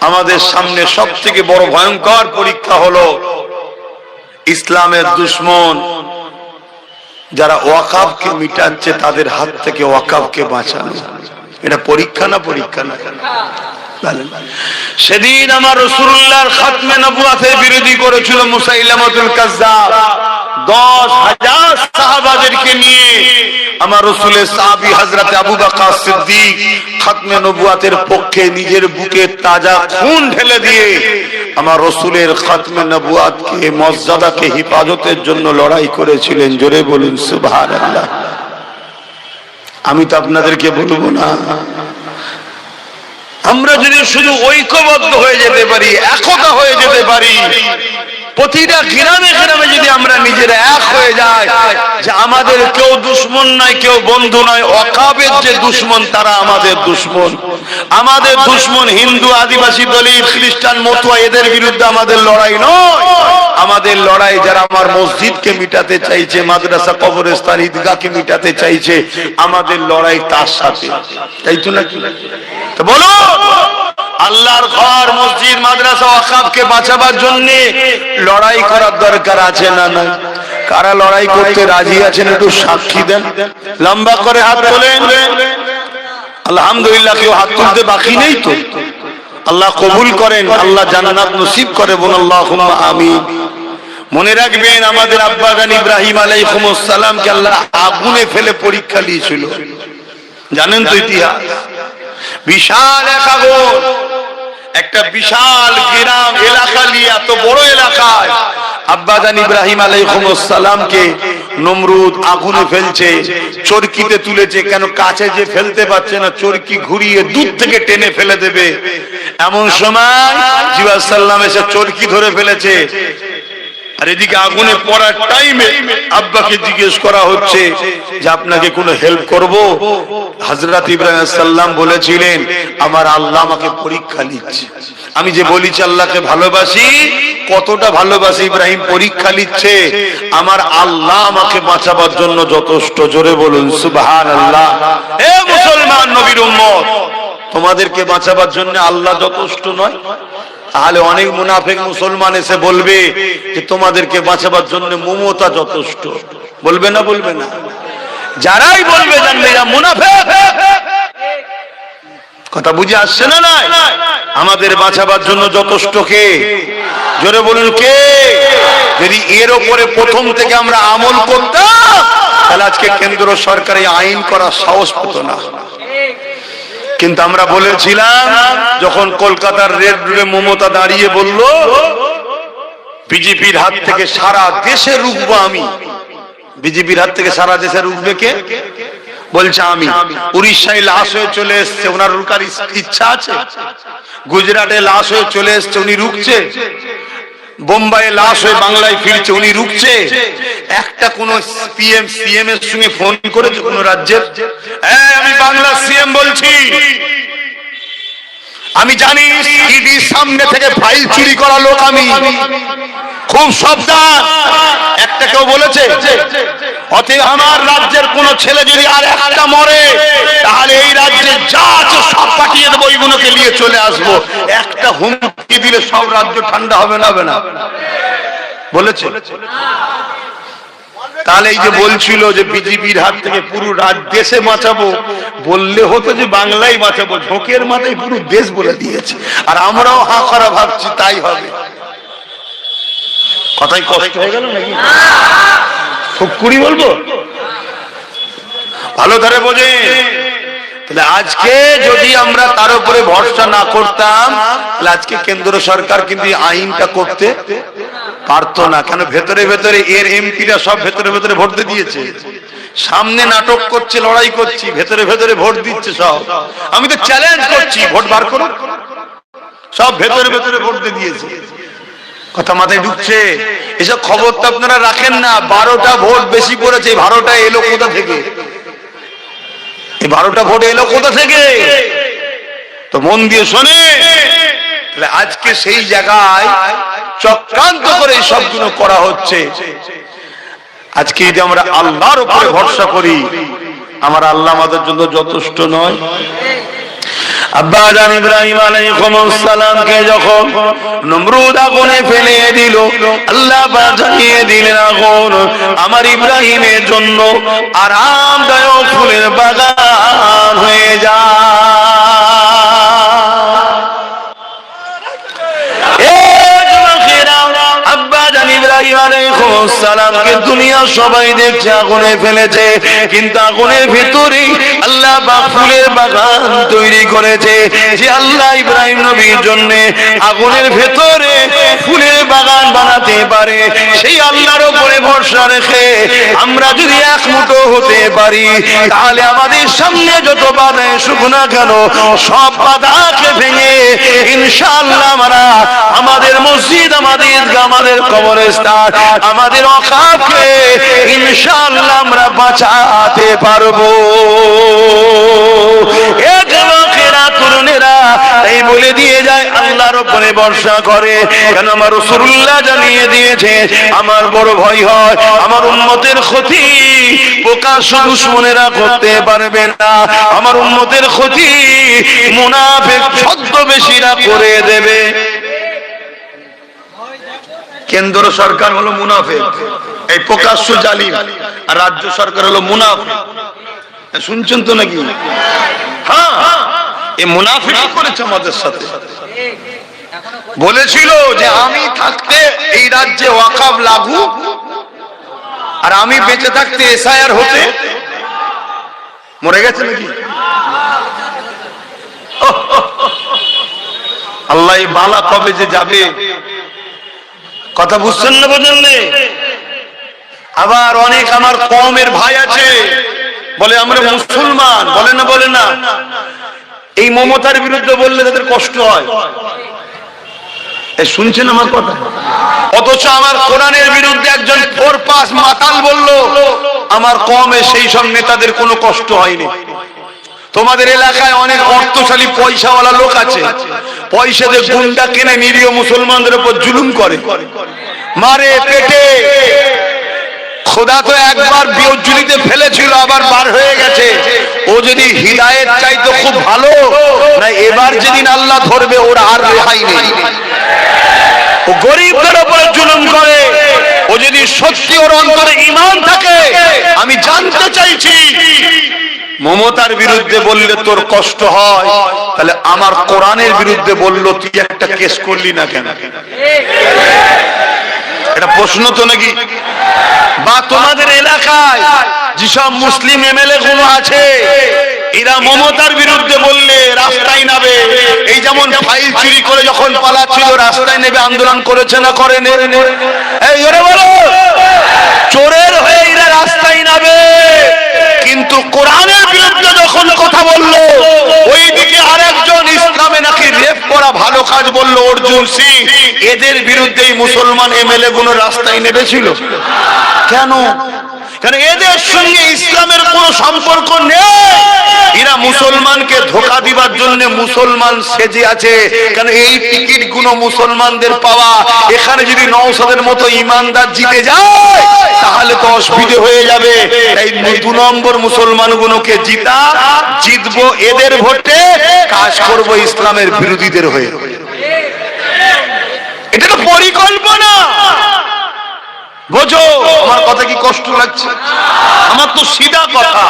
আমাদের সামনে সবথেকে বড় ভয়ঙ্কর পরীক্ষা হলো ইসলামের দুশমন যারা ওয়াকাফকে মিটাচ্ছে তাদের হাত থেকে ওয়াকাফকে বাঁচানো এটা পরীক্ষা না পরীক্ষা না সেদিন আমার রাসূলুল্লাহর খাতমে নবুয়তের বিরোধী করেছিল মুসাইলামাতুল কাজ্জাব 10,000 সাহাবাদেরকে নিয়ে আমার রাসূলের সাহাবী হযরত আবু বকর সিদ্দিক খাতমে নবুয়তের পক্ষে নিজের বুকে তাজা খুন ঢেলে দিয়ে আমার রাসূলের খাতমে নবুয়তকে মর্যাদাকে হেফাজতের জন্য লড়াই করেছিলেন জোরে বলুন সুবহানাল্লাহ আমি তো আপনাদেরকে বলবো না আমরা যদি শুধু ঐক্যবদ্ধ হয়ে যেতে পারি একতা হয়ে যেতে পারি প্রতিটা গ্রামে গ্রামে যদি আমরা নিজেরা এক হয়ে যাই যে আমাদের কেউ দুশমন নাই কেউ বন্ধু নয় ওয়াকাফের যে দুশমন তারা আমাদের দুশমন আমাদের দুশমন হিন্দু আদিবাসী দলিত খ্রিস্টান মতুয়া এদের বিরুদ্ধে আমাদের লড়াই নয় আমাদের লড়াই যারা আমার মসজিদকে মিটাতে চাইছে মাদ্রাসা কবরস্থান ঈদগাহকে মিটাতে চাইছে আমাদের লড়াই তার সাথে তাই তো নাকি তো বলো আল্লাহর ঘর মসজিদ মাদ্রাসা ওয়াকাফকে বাঁচাবার জন্য লড়াই করার দরকার আছে না না কারা লড়াই করতে রাজি আছেন একটু সাক্ষী দেন লম্বা করে হাত তোলেন আলহামদুলিল্লাহ কেউ হাত তুলতে বাকি নেই তো আল্লাহ কবুল করেন আল্লাহ জান্নাত নসিব করে বলুন আল্লাহুম্মা আমিন মনে রাখবেন আমাদের আব্বা জান ইব্রাহিম আলাইহিস সালামকে আল্লাহ আগুনে ফেলে পরীক্ষা নিয়েছিল জানেন তো ইতিহাস বিশাল এক আগুন একটা বিশাল গ্রাম এলাকা নিয়ে এত বড় এলাকায় আব্বা জান ইব্রাহিম আলাইহিস সালামকে নমরুদ আগুনে ফেলছে চরকিতে তুলেছে কেন কাছে যে ফেলতে পারছে না চরকি ঘুরিয়ে দূর থেকে টেনে ফেলে দেবে এমন সময় জিবরাইল সাল্লাম এসে চরকি ধরে ফেলেছে আর এদিকে আগুনে পড়ার টাইমে আব্বাকে জিজ্ঞেস করা হচ্ছে যে আপনাকে কোনো হেল্প করব হযরত ইব্রাহিম সাল্লাম বলেছিলেন আমার আল্লাহ আমাকে পরীক্ষা নিচ্ছে আমি যে বলিছি আল্লাহকে ভালোবাসি কতটা ভালোবাসি ইব্রাহিম পরীক্ষা নিচ্ছে আমার আল্লাহ আমাকে বাঁচাবার জন্য যথেষ্ট জোরে বলুন সুবহানাল্লাহ হে মুসলমান নবীর উম্মত তোমাদেরকে বাঁচাবার জন্য আল্লাহ যথেষ্ট নয় তাহলে অনেক মুনাফিক মুসলমান এসে বলবে যে তোমাদেরকে বাঁচাবার জন্য মমতা যথেষ্ট বলবে না যারাই বলবে জানলে এরা মুনাফিক কথা বুঝে আসছে না না আমাদের বাঁচাবার জন্য যথেষ্ট কে জোরে বলুন কে যদি এর উপরে প্রথম থেকে আমরা আমল করতাম তাহলে আজকে কেন্দ্র সরকার এই আইন করার সাহস পেত না কিন্তু আমরা বলেছিলাম যখন কলকাতার রেড রোডে মমতা দাঁড়িয়ে বলল বিজেপির হাত থেকে সারা দেশে রুখবো আমি বিজেপির হাত থেকে সারা দেশে রুখবে কে বলছে আমি উড়িষ্যায় লাশ হয়ে চলে এসছে ওনার রুকার ইচ্ছা আছে গুজরাটে লাশ হয়ে চলে এসছে উনি রুখছে বোম্বাইয়ে লাশ হয়ে বাংলায় ফিরছে, উনি রুখছে? একটা কোন পিএম সিএম এর সঙ্গে ফোন করেছে কোন রাজ্যের? আমি বাংলা সিএম বলছি, আমি জানি ইডির সামনে থেকে ফাইল চুরি করা লোক আমি, খুব সাবধান। একটা কেউ বলেছে? অতএব আমার রাজ্যের কোন ছেলে যদি আর একটা মরে, তাহলে এই রাজ্যে যা আছে সব পাঠিয়ে দেবো, ওইগুলোকে নিয়ে চলে আসবো। একটা হুমকি দিলে সব রাজ্য ঠান্ডা হবে না? হবে না? বলেছে? তাহলে এই যে বলছিল যে বিজেপির হাত থেকে পুরো দেশে বাঁচাবো, বললে হতো যে বাংলায় বাঁচাবো, ঝোঁকের মাথায় পুরো দেশ বলে দিয়েছে। আর আমরাও হাঁ করা ভাবছি তাই হবে। কথাই কষ্ট হয়ে গেল নাকি? খুব কুড়ি বলবো, ভালো ধারে বোঝে। তাহলে আজকে যদি আমরা তার উপরে ভরসা না করতাম, তাহলে আজকে কেন্দ্র সরকার কিন্তু আইনটা করতে পারতো না। কেন? ভেতরে ভেতরে এর এমপিরা সব ভেতরে ভেতরে ভোট দিয়েছে, সামনে নাটক করছে, লড়াই করছি, ভেতরে ভেতরে ভোট দিচ্ছে সব। আমি তো চ্যালেঞ্জ করছি, ভোট বার করো। সব ভেতরে ভেতরে ভোট দিয়েছে। কথা মাথায় ঢুকছে? এসব খবর তো আপনারা রাখেন না। 12টা ভোট বেশি পড়েছে, 12টা এলো কোথা থেকে? এই 12টা ভোট এলো কোথা থেকে? তো মন দিয়ে শোনে। আজকে সেই জায়গায় চক্রান্ত করে সবগুলো করা হচ্ছে। আজকে যদি আমরা আল্লাহর উপরে ভরসা করি, আমার আল্লাহ আমাদের জন্য যথেষ্ট নয়? আব্বা জান ইব্রাহিম আলাইহিস সালামকে যখন নমরুদ আগুনে ফেলে দিল, আল্লাহ জানিয়ে দিলেন আগুন আমার ইব্রাহিমের জন্য আরামদায়ক ফুলের বাগান হয়ে যায়। সালামকে দুনিয়া সবাই দেখছে আগুনে ফেলেছে, কিন্তু আগুনের ভিতরে আল্লাহ ফুলের বাগান তৈরি করেছে। যে আল্লাহ ইব্রাহিম নবীর জন্য আগুনের ভেতরে ফুলের বাগান বানাতে পারে, সেই আল্লাহর উপরে ভরসা রেখে আমরা যদি এক মুঠো হতে পারি, তাহলে আমাদের সামনে যত বাধা আসুক না কেন, সব বাধাকে ভেঙে ইনশাআল্লাহ আমরা আমাদের মসজিদ, আমাদের ঈদগাহ, আমাদের কবরস্থান, আমাদের ওয়াকফকে ইনশাআল্লাহ আমরা বাঁচাতে পারবো। এই বলে দিয়ে যায় আল্লাহর উপরে ভরসা করে। কেন? আমার রাসূলুল্লাহ জানিয়ে দিয়েছে, আমার বড় ভয় হয় আমার উম্মতের ক্ষতি প্রকাশ্য দুশমনেরা করতে পারবে না, আমার উম্মতের ক্ষতি মুনাফিক ছদ্মবেশীরা করে দেবে। কেন্দ্র সরকার হলো মুনাফিক, এই প্রকাশ্য জালিম, আর রাজ্য সরকার হলো মুনাফিক। শুনছেন তো নাকি? হ্যাঁ, এই মুনাফিকই করেছে আমাদের সাথে। বলেছিল যে আমি থাকতে এই রাজ্যে ওয়াকফ লাগু, আর আমি বেঁচে থাকতে এসআইআর হতে। মরে গেছে নাকি? আল্লাহ বালা কবে যে যাবে, কথা বুঝছেন না? বোঝেন? আবার অনেক আমার কওমের ভাই আছে, বলে আমরা মুসলমান, বলে না? বলে না? এই মমতার বিরুদ্ধে বললে তাদের কষ্ট হয়। শুনছেন আমার কথা? অথচ আমার কোরআনের বিরুদ্ধে একজন ফোরপাস মাতাল বলল, আমার কওমে সেই সব নেতাদের কোনো কষ্ট হয়নি। তোমাদের এলাকায় অনেক অর্থশালী পয়সাওয়ালা লোক আছে, পয়সা দিয়ে গুন্ডা কিনে নিরীহ মুসলমানদের উপর জুলুম করে, মারে পেটে। খোদা তো একবার বিউজুলিতে ফেলেছিল, আবার বার হয়ে গেছে। ও যদি হিদায়েত চাইতো খুব ভালো না, এবার যেদিন আল্লাহ ধরবে ওর আর রেহাই নেই। ও গরিবদের উপর জুলুম করে। ও যদি সত্যি ওর অন্তরে ঈমান থাকে, আমি জানতে চাইছি মমতার বিরুদ্ধে বললে তোর কষ্ট হয়, তাহলে আমার কোরআনের বিরুদ্ধে বললো তুই একটা কেস করলি না কেন? এটা প্রশ্ন তো নাকি? বা তোমাদের এলাকায় যেসব মুসলিম এমএলএ গুলো আছে, এরা মমতার বিরুদ্ধে বললে রাস্তায় নামে। এই যেমন ফাইল চুরি করে যখন পালাচ্ছিল, রাস্তায় নেবে আন্দোলন করেছে না করেনি? এই জোরে বলো। চোরের হয়ে এরা রাস্তায় নামে, কিন্তু কোরআনের বিরুদ্ধে যখন কথা বললো, ওইদিকে আরেকজন ইসলামে নাকি রেপ করা ভালো ভালো কাজ বললো অর্জুন সিং, এদের বিরুদ্ধেই মুসলমান এমএলএ গুলো রাস্তায় নেমেছিল। কেন? কারণ এদের সঙ্গে ইসলামের কোন সম্পর্ক নেই, এরা মুসলমানকে ধোঁকা দিবার জন্য মুসলমান সেজে আছে। কারণ এই টিকিট গুলো মুসলমানদের পাওয়া, এখানে যদি নওশাদের মতো ইমানদার জিতে যায় তাহলে তো অসুবিধে হয়ে যাবে। এই 2 নম্বর মুসলমান গুলোকে জিতবো এদের ভোটে, কাজ করব ইসলামের বিরোধীদের হয়ে। এটা তো পরিকল্পনা। বোঝো আমার কথা কি কষ্ট লাগছে? আমার তো সিধা কথা,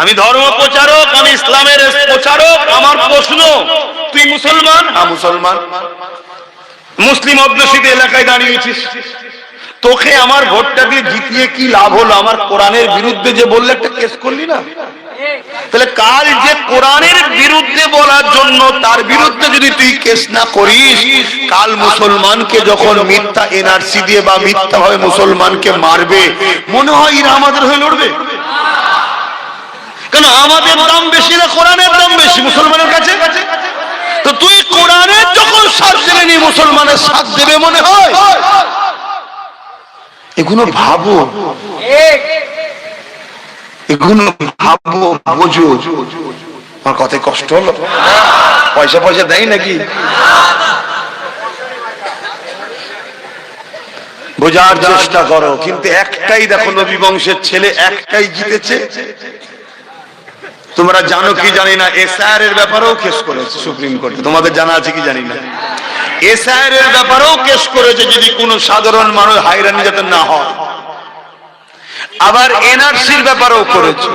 আমি ধর্ম প্রচারক, আমি ইসলামের প্রচারক। আমার প্রশ্ন, তুই মুসলমান? হ্যাঁ মুসলমান। মুসলিম অধ্যুষিত এলাকায় দাঁড়িয়েছিস, তোকে আমার ভোটটা দিয়ে জিতিয়ে কি লাভ হলো? আমার কোরআনের বিরুদ্ধে যে বললে একটা কেস করলি না, তাহলে কাল যে কোরআনের বিরুদ্ধে বলার জন্য তার বিরুদ্ধে যদি তুই কেস না করিস, কাল মুসলমানকে যখন মিথ্যা এনআরসি দিয়ে বা মিথ্যা ভাবে মুসলমানকে মারবে, মনে হয় এরা আমাদের হয়ে লড়বে? কেন? আমাদের দাম বেশি না কোরআনের দাম বেশি মুসলমানের কাছে? তো তুই কোরআনের যখন সাথ দেবে নি, মুসলমানের সাথ দেবে মনে হয়? এগুলো ভাবো, এগুলো ভাবো, বোঝো। আমার কথায় কষ্ট হলো? পয়সা পয়সা দেয় নাকি? বোঝার চেষ্টা করো। কিন্তু একটাই দেখো, নবী বংশের ছেলে একটাই জিতেছে। তোমরা জানো কি জানি না, এসআইআর এর ব্যাপারেও কেস করেছে সুপ্রিম কোর্টে। তোমাদের জানা আছে কি জানি না, এসআইআর এর ব্যাপারেও কেস করেছে, যদি কোনো সাধারণ মানুষ হয়রানি যাতে না হয়। আবার এনআরসির ব্যাপারেও করেছে।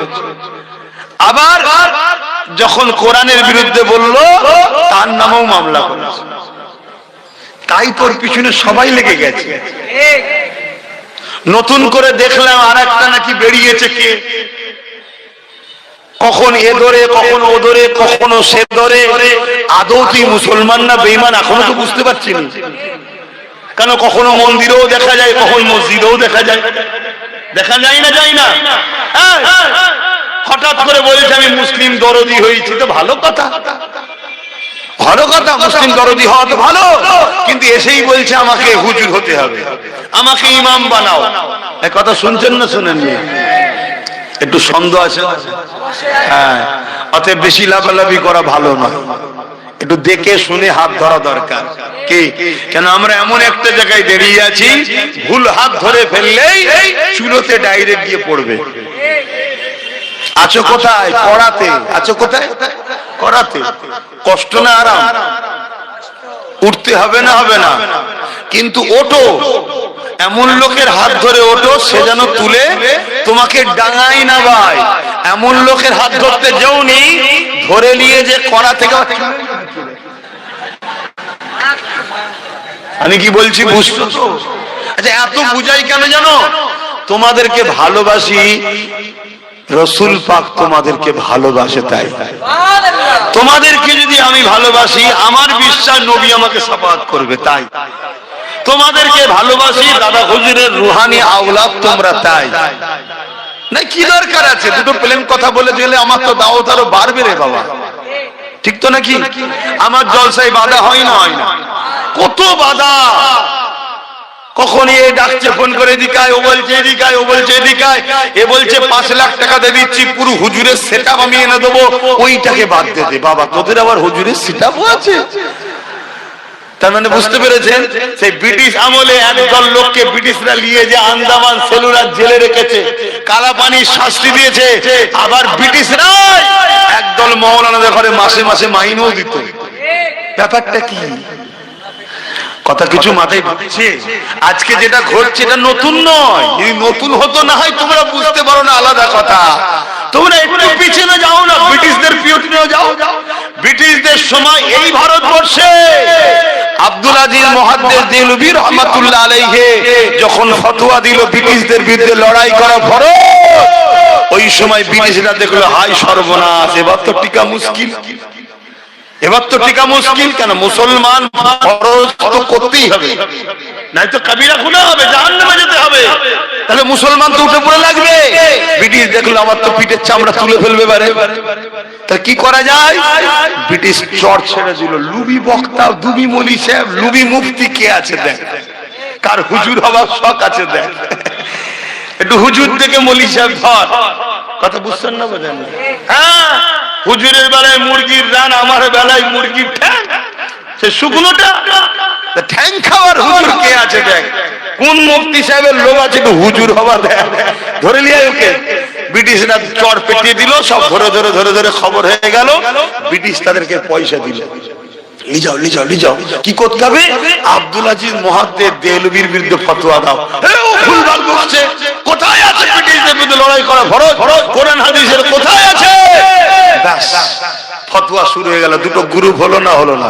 আবার যখন কোরআনের বিরুদ্ধে বলল, তার নামেও মামলা করেছে। তাই তোর পিছনে সবাই লেগে গেছে। নতুন করে দেখলাম আর একটা নাকি বেরিয়েছে, কে কখন এ ধরে, কখন ও ধরে, কখনো সে ধরে। আদৌ তুই মুসলমান না বেঈমান এখনো তো বুঝতে পারছি না। কেন? কখনো মন্দিরেও দেখা যায়, কখন মসজিদেও দেখা যায়। দেখা যায় না? যায় না? হঠাৎ করে বলছে আমি মুসলিম দরদি হয়েছি, তো ভালো কথা, ভালো কথা, মুসলিম দরদি হওয়া তো ভালো। কিন্তু এসেই বলছে আমাকে হুজুর হতে হবে, আমাকে ইমাম বানাও। এই কথা শুনছেন না শুনেননি? একটু সন্দেহ আছে। হ্যাঁ, অতএব বেশি লাফালাফি করা ভালো নয়, একটু দেখে শুনে হাত ধরা দরকার। কি? কেন আমরা এমন একটা জায়গায় দাঁড়িয়ে আছি, ভুল হাত ধরে ফেললেই চুলোতে ডাইরেক্ট গিয়ে পড়বে। আছো কোথায়? করাতে। আছো কোথায়? করাতে। কষ্ট না আরাম? উঠতে হবে না? হবে না? কিন্তু ওঠো, এমন লোকের হাত ধরে ওঠো সে যেন তুলে তোমাকে ডাঙাই না ভাই। এমন লোকের হাত ধরতে যাওনি, ধরে নিয়ে যে কড়া থেকে। আমি কি বলছি বুঝছো তো? আচ্ছা, এত বুঝাই কেন জানো? তোমাদেরকে ভালোবাসি, রসুল পাক তোমাদেরকে ভালোবাসে, তাই। তোমাদেরকে যদি আমি ভালোবাসি, আমার বিশ্বাস নবী আমাকে শাফাআত করবে, তাই। তোমাদেরকে ভালোবাসি, দাদা হুজুরের রুহানি আওলাদ তোমরা, তাই। না কি দরকার আছে? দুটো প্লেন কথা বলে দিলে আমার তো দাওয়াত আরো বাড়বে রে বাবা, ঠিক তো নাকি? আমার জলসায় বাধা হয় না? হয় না? কত বাধা। কখন এ ডাকছে ফোন করে, এদিকায়, ও বলছে এদিকায়, ও বলছে এদিকায়, এ বলছে 5 লাখ টাকা দিয়ে দিচ্ছি, পুরো হুজুরের সেটআপ আমি এনে দেবো, ওইটাকে বাদ দে দে। বাবা, তোদের আবার হুজুরের সেটআপও আছে? তার মানে বুঝতে পেরেছেন, সেই ব্রিটিশ আমলে একদল লোককে ব্রিটিশরা নিয়ে যে আন্দামান সেলুলার জেলে রেখেছে, কালা পানির শাস্তি দিয়েছে। আবার ব্রিটিশরা একদল মৌলানাদের ঘরে মাসে মাসে মাইনেও দিত। ব্যাপারটা কি? কথা কিছু মাথায় ঢুকছে? আজকে যেটা ঘটছে এটা নতুন নয়। যদি নতুন হতো না হয় তোমরা বুঝতে পারো না, আলাদা কথা। তোমরা একটু পিছনে যাও না, ব্রিটিশদের পিছনেও যাও। ব্রিটিশদের সময় এই ভারতবর্ষে আব্দুল আজিজ মুহাদ্দিস দেহলভী রাহমাতুল্লাহ আলাইহি যখন ফতোয়া দিল ব্রিটিশদের বিরুদ্ধে লড়াই করা ফরজ, ওই সময় ব্রিটিশরা দেখলো হাই সর্বনাশ, এবার তো টিকা মুশকিল। এবার তো টিকা মুশকিল। কেন? মুসলমান ফরজ তো করতেই হবে, নাই তো কবিরা গুনাহ হবে, জাহান্নামে যেতে হবে। তাহলে মুসলমান তো উঠে পড়ে লাগবে। ব্রিটিশ দেখলো আমার তো পিঠের চামড়া তুলে ফেলবে পারে, তাহলে কি করা যায়? ব্রিটিশ চট ছেড়ে দিল। লুবি বক্তা, দুবি মলি সাহেব, লুবি মুফতি কে আছে দেখ, কার হুজুর হবার শখ আছে দেখ, একটু হুজুর থেকে মলি সাহেব ধর। কথা বুঝছেন না? বোঝেন না? হ্যাঁ, হুজুরের বেলায় মুরগির রান, আমার বেলায় মুরগির ঠ্যাং। সে শুকনোটা ঠ্যাং খাওয়ার হুজুর কে আছে দেখ, কোন মুফতি সাহেবের লোক আছে একটু হুজুর হবা দেখ, ধরে লিয়ে ওকে। ব্রিটিশরা চর পেটিয়ে দিল, সব ধরে ধরে ধরে ধরে খবর হয়ে গেল। ব্রিটিশ তাদেরকে পয়সা দিল, লিজাও লিজাও লিজাও। কি করতে হবে? আব্দুল আজিজ মুহাদ্দিস দেহলভির বিরুদ্ধে ফতোয়া দাও। ও ভুলভাল বলছে, কোথায় আছে ব্রিটিশদের বিরুদ্ধে লড়াই করা ফরজ? কোরআন হাদিসের কোথায় আছে? ব্যাস ফতোয়া শুরু হয়ে গেল। দুটো গ্রুপ হলো না? হলো না?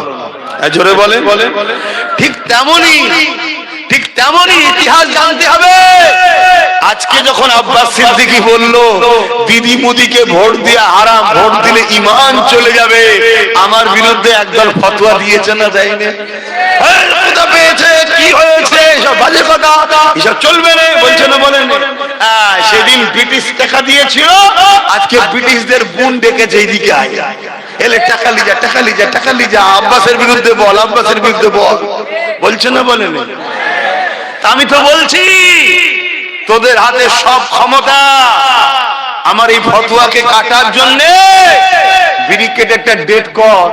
জোরে বলে। ঠিক তেমনই ইতিহাস জানতে হবে। আজকে যখন আব্বাস সিদ্দিকী বলল দিদি মোদিকে ভোট দিয়ে হারাম, ভোট দিলে ঈমান চলে যাবে, আমার বিরুদ্ধে একদল ফতোয়া দিয়েছে না যায়নি? কোথা পেয়েছে, কি হয়েছে, সব বাজে কথা, এসব চলবে না বলছে না? বলেন সেদিন ব্রিটিশ টাকা দিয়েছিল, আজকে ব্রিটিশদের বোন ডেকেছে এইদিকে আয়, এলে টাকা লিজা টাকা লিজা টাকা লিজা, আব্বাসের বিরুদ্ধে বল, আব্বাসের বিরুদ্ধে বল, বলছে না? বলেন। আমি তো বলছি তোদের হাতে সব ক্ষমতা। আমার এই ফতোয়াকে কাটার জন্য ব্রিগেড একটা ডেট কর,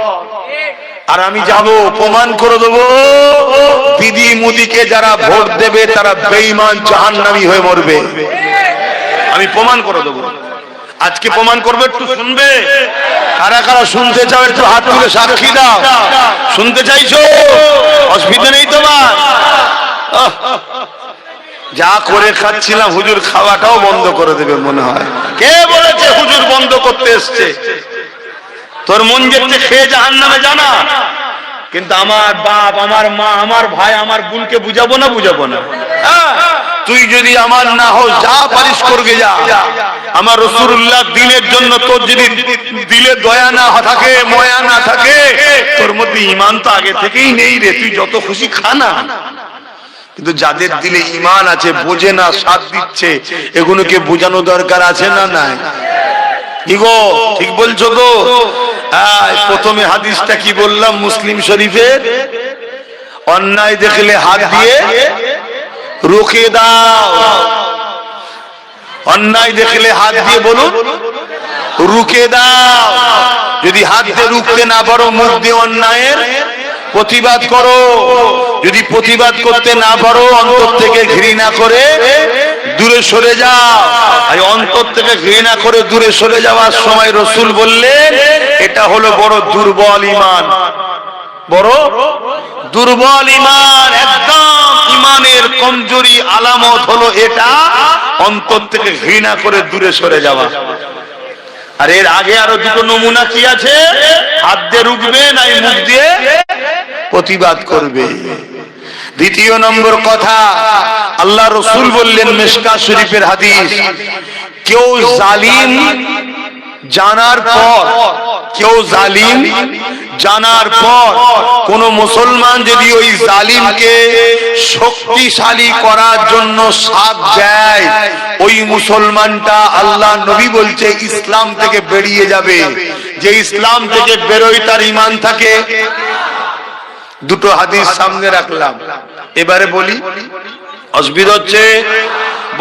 আর আমি যাব, প্রমাণ করে দেবো দিদি মোদিকে যারা ভোট দেবে তারা বেঈমান জাহান্নামী হয়ে মরবে। আমি প্রমাণ করে দেবো, আজকে প্রমাণ করবে। একটু শুনবে? কারা কারা শুনতে চাও একটু হাত তুলে সাক্ষী দাও। শুনতে চাইছো? অসুবিধা নেই তোমার? যা করে খাচ্ছিলাম হুজুর খাওয়াটাও বন্ধ করে দেবে মনে হয়। কে বলেছে হুজুর বন্ধ করতে এসছে? তোর মন যেতে খেয়ে জাহান্নামে জানা, কিন্তু আমার বাপ, আমার মা, আমার ভাই, আমার বোনকে বুঝাবো না? বুঝাবো না? তুই যদি আমার না হো, যা পারিস করবে যা। আমার রাসূলুল্লাহ দিনের জন্য তোর যদি দিলে দয়া না থাকে, ময়া না থাকে, তোর মধ্যে ঈমান তো আগে থেকেই নেই রে, তুই যত খুশি খা না। কিন্তু যাদের দিলে ঈমান আছে, বোঝে না, সাথ দিচ্ছে, এগুলোকে বোঝানো দরকার আছে না নাই? কি গো, ঠিক বলছো তো? প্রথমে হাদিসটা কি বললাম মুসলিম শরীফের? অন্যায় দেখলে হাত দিয়ে রুখে দাও। অন্যায় দেখলে হাত দিয়ে বলুন রুখে দাও। যদি হাত দিয়ে রুখতে না পারো, মুখ দিয়ে অন্যায়ের প্রতিবাদ করো। যদি প্রতিবাদ করতে না পারো, অন্তর থেকে ঘৃণা করে দূরে সরে যাও। আর অন্তর থেকে ঘৃণা করে দূরে সরে যাওয়ার সময় রাসূল বললেন এটা হলো বড় দুর্বল ঈমান। বড় দুর্বল ঈমান, একদম ঈমানের কমজোরি আলামত হলো এটা, অন্তর থেকে ঘৃণা করে দূরে সরে যাওয়া। আর এর আগে আরো দুটো নমুনা কি আছে? হাত দিয়ে রুখবে না মুখ দিয়ে প্রতিবাদ করবে। দ্বিতীয় নম্বর কথা, আল্লাহ রাসূল বললেন মিশকাত শরীফের হাদিস, কেউ জালিম জানার পর, কেউ জালিম জানার পর কোন মুসলমান যদি ওই জালিমকে শক্তিশালী করার জন্য সাথ দেয়, ওই মুসলমানটা আল্লাহ নবী বলছে ইসলাম থেকে বেরিয়ে যাবে। যে ইসলাম থেকে বেরোয় তার ঈমান থাকে। দুটো হাদিস সামনে রাখলাম, এবারে বলি অসুবিধা হচ্ছে?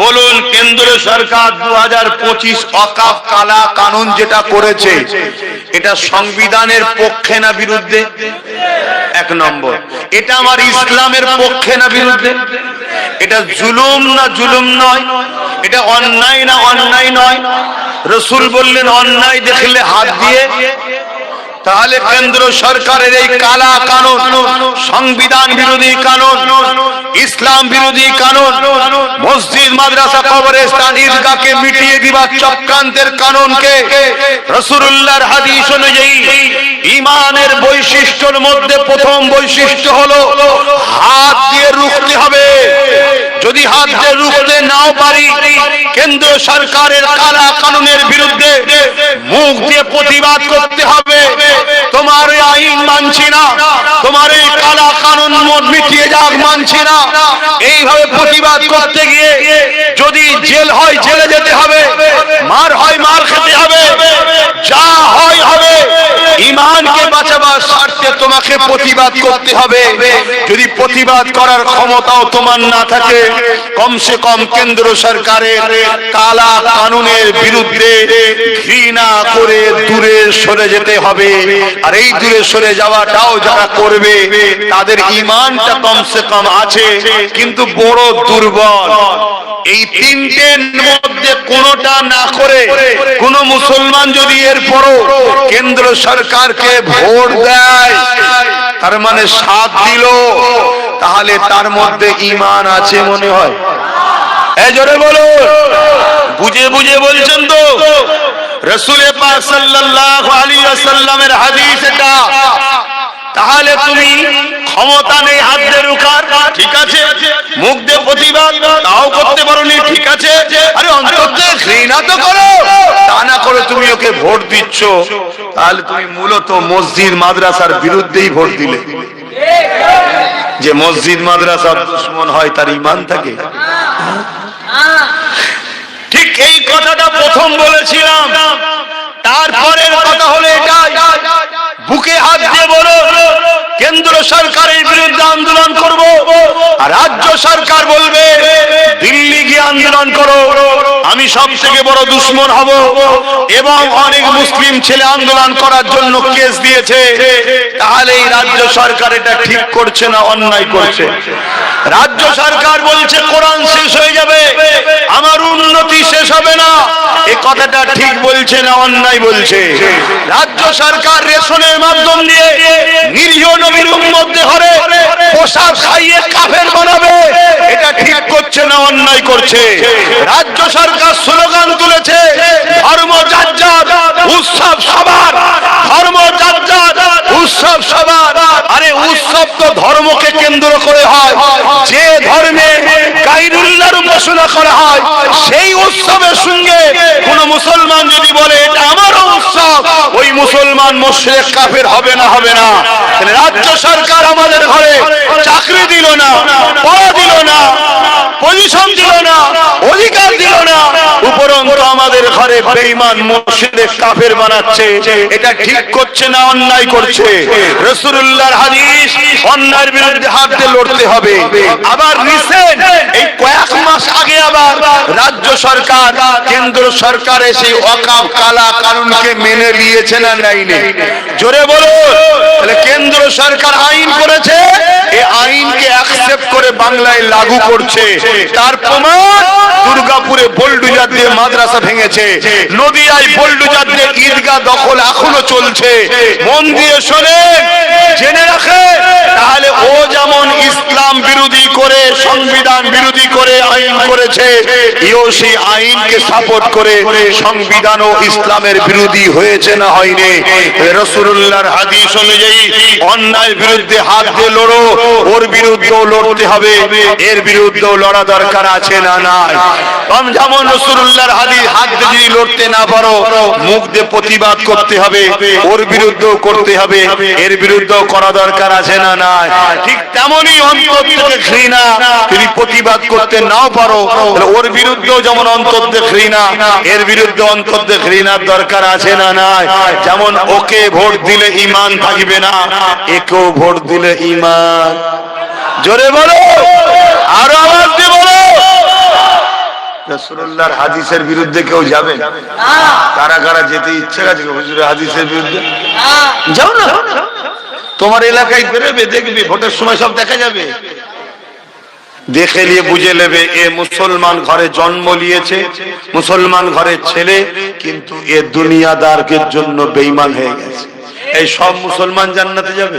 বলুন, কেন্দ্র সরকার 2025 ওয়াকফ কালা কানুন যেটা করেছে, এটা সংবিধানের পক্ষে না বিরুদ্ধে? এক নম্বর, এটা আমার ইসলামের পক্ষে না বিরুদ্ধে? এটা জুলুম না জুলুম নয়? এটা অন্যায় না অন্যায় নয়? রাসূল বললেন অন্যায় দেখলে হাত দিয়ে। তাহলে কেন্দ্র সরকারের এই কালা কানুন, সংবিধান বিরোধী কানুন, ইসলাম বিরোধী কানুন, মসজিদ মাদ্রাসা কবরস্থান ঈদগাহকে মিটিয়ে দিবার চক্রান্তের কানুনকে রাসূলুল্লাহর হাদিস অনুযায়ী ঈমানের বৈশিষ্ট্যের মধ্যে প্রথম বৈশিষ্ট্য হলো হাত দিয়ে রুখতে হবে। যদি হাত দিয়ে রুখতে নাও পারি, কেন্দ্র সরকারের কালা কানুনের বিরুদ্ধে মুখ দিয়ে প্রতিবাদ করতে হবে। তোমার এই আইন মানছি না, তোমার এই কালা কানুন মিটিয়ে যাক মানছি না, এইভাবে প্রতিবাদ করতে গিয়ে যদি জেল হয় জেলে যেতে হবে, মার হয় মার খেতে হবে, যা হয় হবে। ঈমানকে বাঁচাবার স্বার্থে তোমাকে প্রতিবাদ করতে হবে। যদি প্রতিবাদ করার ক্ষমতাও তোমার না থাকে, কমসে কম কেন্দ্র সরকারের কালা কানুনের বিরুদ্ধে ঘৃণা করে দূরে সরে যেতে হবে। আর এই দূরে সরে যাওয়াটাও যারা করবে তাদের ঈমানটা কমসে কম আছে, কিন্তু বড় দুর্বল। এই তিনটের মধ্যে কোনটা না করে কোন মুসলমান যদি এরপরও কেন্দ্র সরকারকে ভোট দেয়, তার মানে সাথ দিল, তাহলে তার মধ্যে ঈমান আছে মনে হয়। এই জোরে বলো, বুঝে বুঝে বলছেন তো? রাসূল পাক সাল্লাল্লাহু আলাইহি ওয়াসাল্লামের হাদিস এটা। তাহলে তুমি ক্ষমতা নেই হাত দিয়ে রুখার, ঠিক আছে, মুখ দিয়ে প্রতিবাদ তাও করতে পারোনি, ঠিক আছে, আরে অন্তত ঘৃণা তো করো। তা না করে তুমি ওকে ভোট দিচ্ছ, তাহলে তুমি মূলত মসজিদ মাদ্রাসার বিরুদ্ধেই ভোট দিলে। যে মসজিদ মাদ্রাসার দুশমন হয় তার ঈমান থাকে। ঠিক এই কথাটা প্রথম বলেছিলাম। তারপরের কথা হলো এটা, বুকে হাত দিয়ে বলো কেন্দ্র সরকারের বিরুদ্ধে আন্দোলন করব, আর রাজ্য সরকার বলবে দিল্লি গিয়ে আন্দোলন করো, আমি সব থেকে বড় দুশমন হব। এবং অনেক মুসলিম ছেলে আন্দোলন করার জন্য কেস দিয়েছে। তাহলে এই রাজ্য সরকার এটা ঠিক করছে না অন্যায় করছে? রাজ্য সরকার বলছে কোরআন শেষ হয়ে যাবে, আমার উন্নতি শেষ হবে না, এই কথাটা ঠিক বলছে না অন্যায় বলছে? রাজ্য সরকার রেশনের মাধ্যম দিয়ে নিরীহ নবীর উম্মতদের ঘরে পোশাক খাইয়ে কাফের বানাবে, এটা ঠিক করছে না অন্যায় করছে? রাজ্য সরকার স্লোগান তুলেছে ধর্ম যার যার, উৎসব সবার, ধর্ম যার যার, উৎসব সবার। আরে উৎসব তো ধর্মকে কেন্দ্র করে হয়। যে ধর্মে গায়রুল্লাহর উপাসনা করা হয় সেই উৎসবের সঙ্গে কোন মুসলমান যদি বলে এটা আমারও উৎসব, ওই মুসলমান মুশরিক কাফের হবে না? হবে না। রাজ্য সরকার আমাদের ঘরে চাকরি দিল না, পড়া দিল না, পজিশন দিল না, অধিকার দিল না, উপরন্তু আমাদের ঘরে বেঈমান মুশরিক কাফের বানাচ্ছে, এটা ঠিক করছে না অন্যায় করছে? রাসূলুল্লাহর হাদিস, অন্যায়ের বিরুদ্ধে হাত দিয়ে লড়তে হবে। আবার রিসেন্ট এই কয়েক মাস আগে আবার রাজ্য সরকার কেন্দ্র সরকার এসে ওয়াকফ কালা কানুনকে মেনে নিয়েছে না নেয়নি? জোরে বলো। তাহলে কেন্দ্র সরকার আইন করেছে, এই আইনকে অ্যাকসেপ্ট করে বাংলায় লাগু করছে। তার প্রমাণ দুর্গাপুরে বোলডুজার দিয়ে মাদ্রাসা ভেঙেছে, নদিয়ায় বোলডুজার দিয়ে ঈদগাহ দখল এখনো চলছে। মন দিয়ে শোনে, জেনে রাখে, তাহলে ও যেমন ইসলাম বিরোধী করে, সংবিধান বিরোধী করে আইন করেছে, এও সেই আইনকে সাপোর্ট করে সংবিধান ও ইসলামের বিরোধী হয়েছে না হয়নি? রাসূলুল্লাহর হাদিস অনুযায়ী অন্যায়ের বিরুদ্ধে হাত দিয়ে লড়ো, ওর বিরুদ্ধেও লড়তে হবে, এর বিরুদ্ধেও লড়া দরকার আছে না নাই? যেমন রাসূলুল্লাহর হাদিস, হাত দিয়ে যদি লড়তে না পারো মুখ দিয়ে প্রতিবাদ করতে হবে, ওর বিরুদ্ধেও করতে হবে, এর বিরুদ্ধেও করা দরকার আছে না নাই? ঠিক তেমনই অন্তর থেকে ঘৃণা যদি প্রতিবাদ করতে নাও পারো, ওর বিরুদ্ধেও যেমন অন্তর থেকে ঘৃণা, এর বিরুদ্ধে অন্তর থেকে ঘৃণার দরকার আছে না নাই? যেমন ওকে ভোট দিলে ঈমান থাকবে না, একেও ভোট দিলে ঈমান। জোরে বলো, আরো আওয়াজ দিয়ে বলো। রাসূলুল্লাহর হাদিসের বিরুদ্ধে কেউ যাবে? কারা কারা যেতে ইচ্ছে আছে হুজুরের হাদিসের বিরুদ্ধে? যাও না, তোমার এলাকায় বেরোবে, দেখবে ভোটের সময় সব দেখা যাবে, দেখে নিয়ে বুঝে নেবে এ মুসলমান ঘরে জন্ম নিয়েছে, মুসলমান ঘরের ছেলে, কিন্তু এ দুনিয়াদারের জন্য বেঈমান হয়ে গেছে। এই সব মুসলমান জান্নাতে যাবে?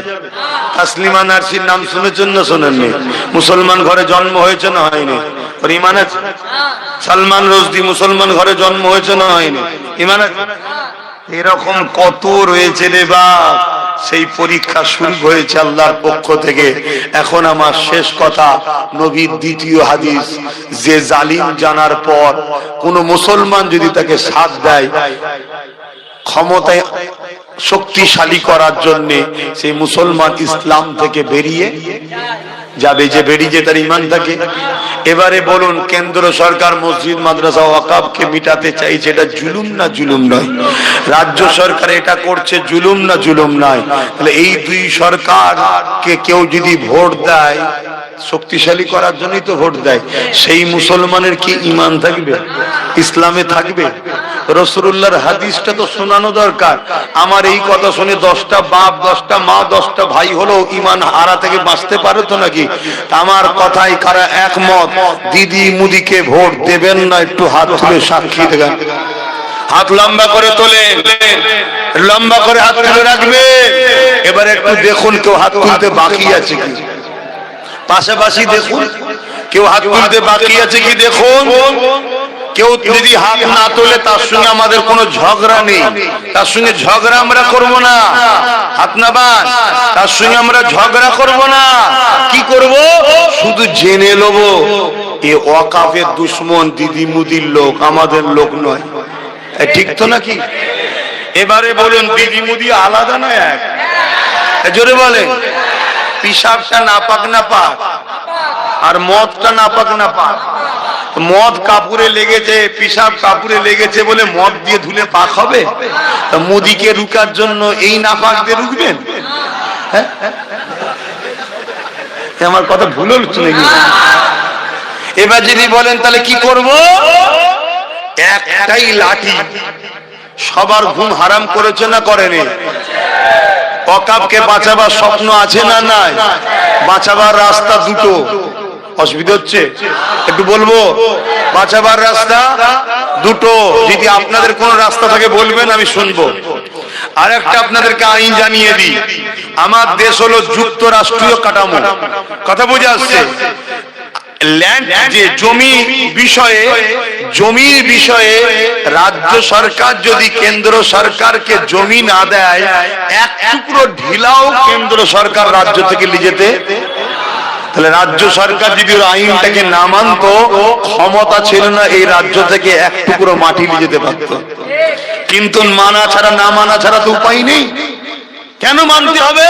তাসলিমা নার্সির নাম শুনেছেন না শোনেননি? মুসলমান ঘরে জন্ম হয়েছে না হয়নি? ওর ঈমান আছে? সালমান রুশদি মুসলমান ঘরে জন্ম হয়েছে না হয়নি? ঈমান আছে? এরকম কত রয়েছে রে বাপ। সেই পরীক্ষা শুরু হয়েছে আল্লাহর পক্ষ থেকে। এখন আমার শেষ কথা, নবীর দ্বিতীয় হাদিস, যে জালিম জানার পর কোন মুসলমান যদি তাকে সাথ দেয় ক্ষমতায় শক্তিশালী করার জন্য, সেই মুসলমান ইসলাম থেকে বেরিয়ে যাবে যে বেরিয়ে তার ইমান থাকে। এবারে বলুন, কেন্দ্র সরকার মসজিদ মাদ্রাসা ওয়াকফকে মিটাতে চাইছে, এটা জুলুম না জুলুম নয়? রাজ্য সরকার এটা করছে, জুলুম না জুলুম নয়? তাহলে এই দুই সরকারকে কেউ যদি ভোট দেয়, শক্তিশালী করার জন্যই তো ভোট দেয়, সেই মুসলমানের কি ঈমান থাকবে, ইসলামে থাকবে? রাসূলুল্লাহর হাদিসটা তো শোনানো দরকার। আমার এই কথা শুনে 10টা বাপ, 10টা মা, 10টা ভাই হলো ঈমান হারা থেকে বাঁচতে পারে তো নাকি? আমার কথাই কারা একমত? দিদি মুদিকে ভোট দেবেন না? একটু হাত তুলে সাক্ষী দেবেন। হাত লম্বা করে তোলেন, লম্বা করে হাত তুলে রাখবে। এবার একটু দেখুন কেউ হাত তুলতে বাকি আছে কি, পাশাপাশি দেখুন কেউ হাত তুলতে বাকি আছে কি দেখুন। কেউ যদি হাত না তোলে তার সঙ্গে আমাদের কোনো ঝগড়া নেই, তার সঙ্গে ঝগড়া আমরা করব না। হাত নামান, তার সঙ্গে আমরা ঝগড়া করব না। কি করব? শুধু জেনে নেব এ ওয়াকফের দুশমন, দিদি মুদির লোক, আমাদের লোক নয়। ঠিক তো নাকি? এবারে বলুন, দিদি মুদি আলাদা না এক? জোরে বলেন। পিশাবটা নাপাক না পাক, আর মদটা নাপাক না পাক? মদ কাপড়ে লেগেছে, পিশাব কাপড়ে লেগেছে বলে মদ দিয়ে ধুলে পাক হবে? তা মুদিকে রুকার জন্য এই নাপাক দিয়ে রুকবেন? আমার কথা ভুল হচ্ছে নাকি? এবার যদি বলেন তাহলে কি করব? একটাই লাঠি সবার ঘুম হারাম করেছে না করেনি? ওয়াকফকে বাঁচাবার স্বপ্ন আছে না নাই? বাঁচাবার রাস্তা দুটো। অসুবিধা হচ্ছে? একটু বলবো, বাঁচাবার রাস্তা দুটো। যদি আপনাদের কোন রাস্তা থাকে বলবেন, আমি শুনবো। আর একটা আপনাদেরকে আইন জানিয়ে দিই, আমার দেশ হলো যুক্তরাষ্ট্রীয় কাঠামো। কথা বুঝে আসছে? ল্যান্ড যে জমির বিষয়ে রাজ্য সরকার যদি কেন্দ্র সরকারকে জমি না দেয়, এক টুকরো ঢিলাও কেন্দ্র সরকার রাজ্য থেকে নিয়ে যেতে। তাহলে রাজ্য সরকার যদি আইনটাকে না মানত, ক্ষমতা ছিল না এই রাজ্য থেকে এক টুকরো মাটি নিয়ে যেতে পারত। কিন্তু মানা ছাড়া, না মানা ছাড়া তো উপায় নেই। কেন মানতে হবে?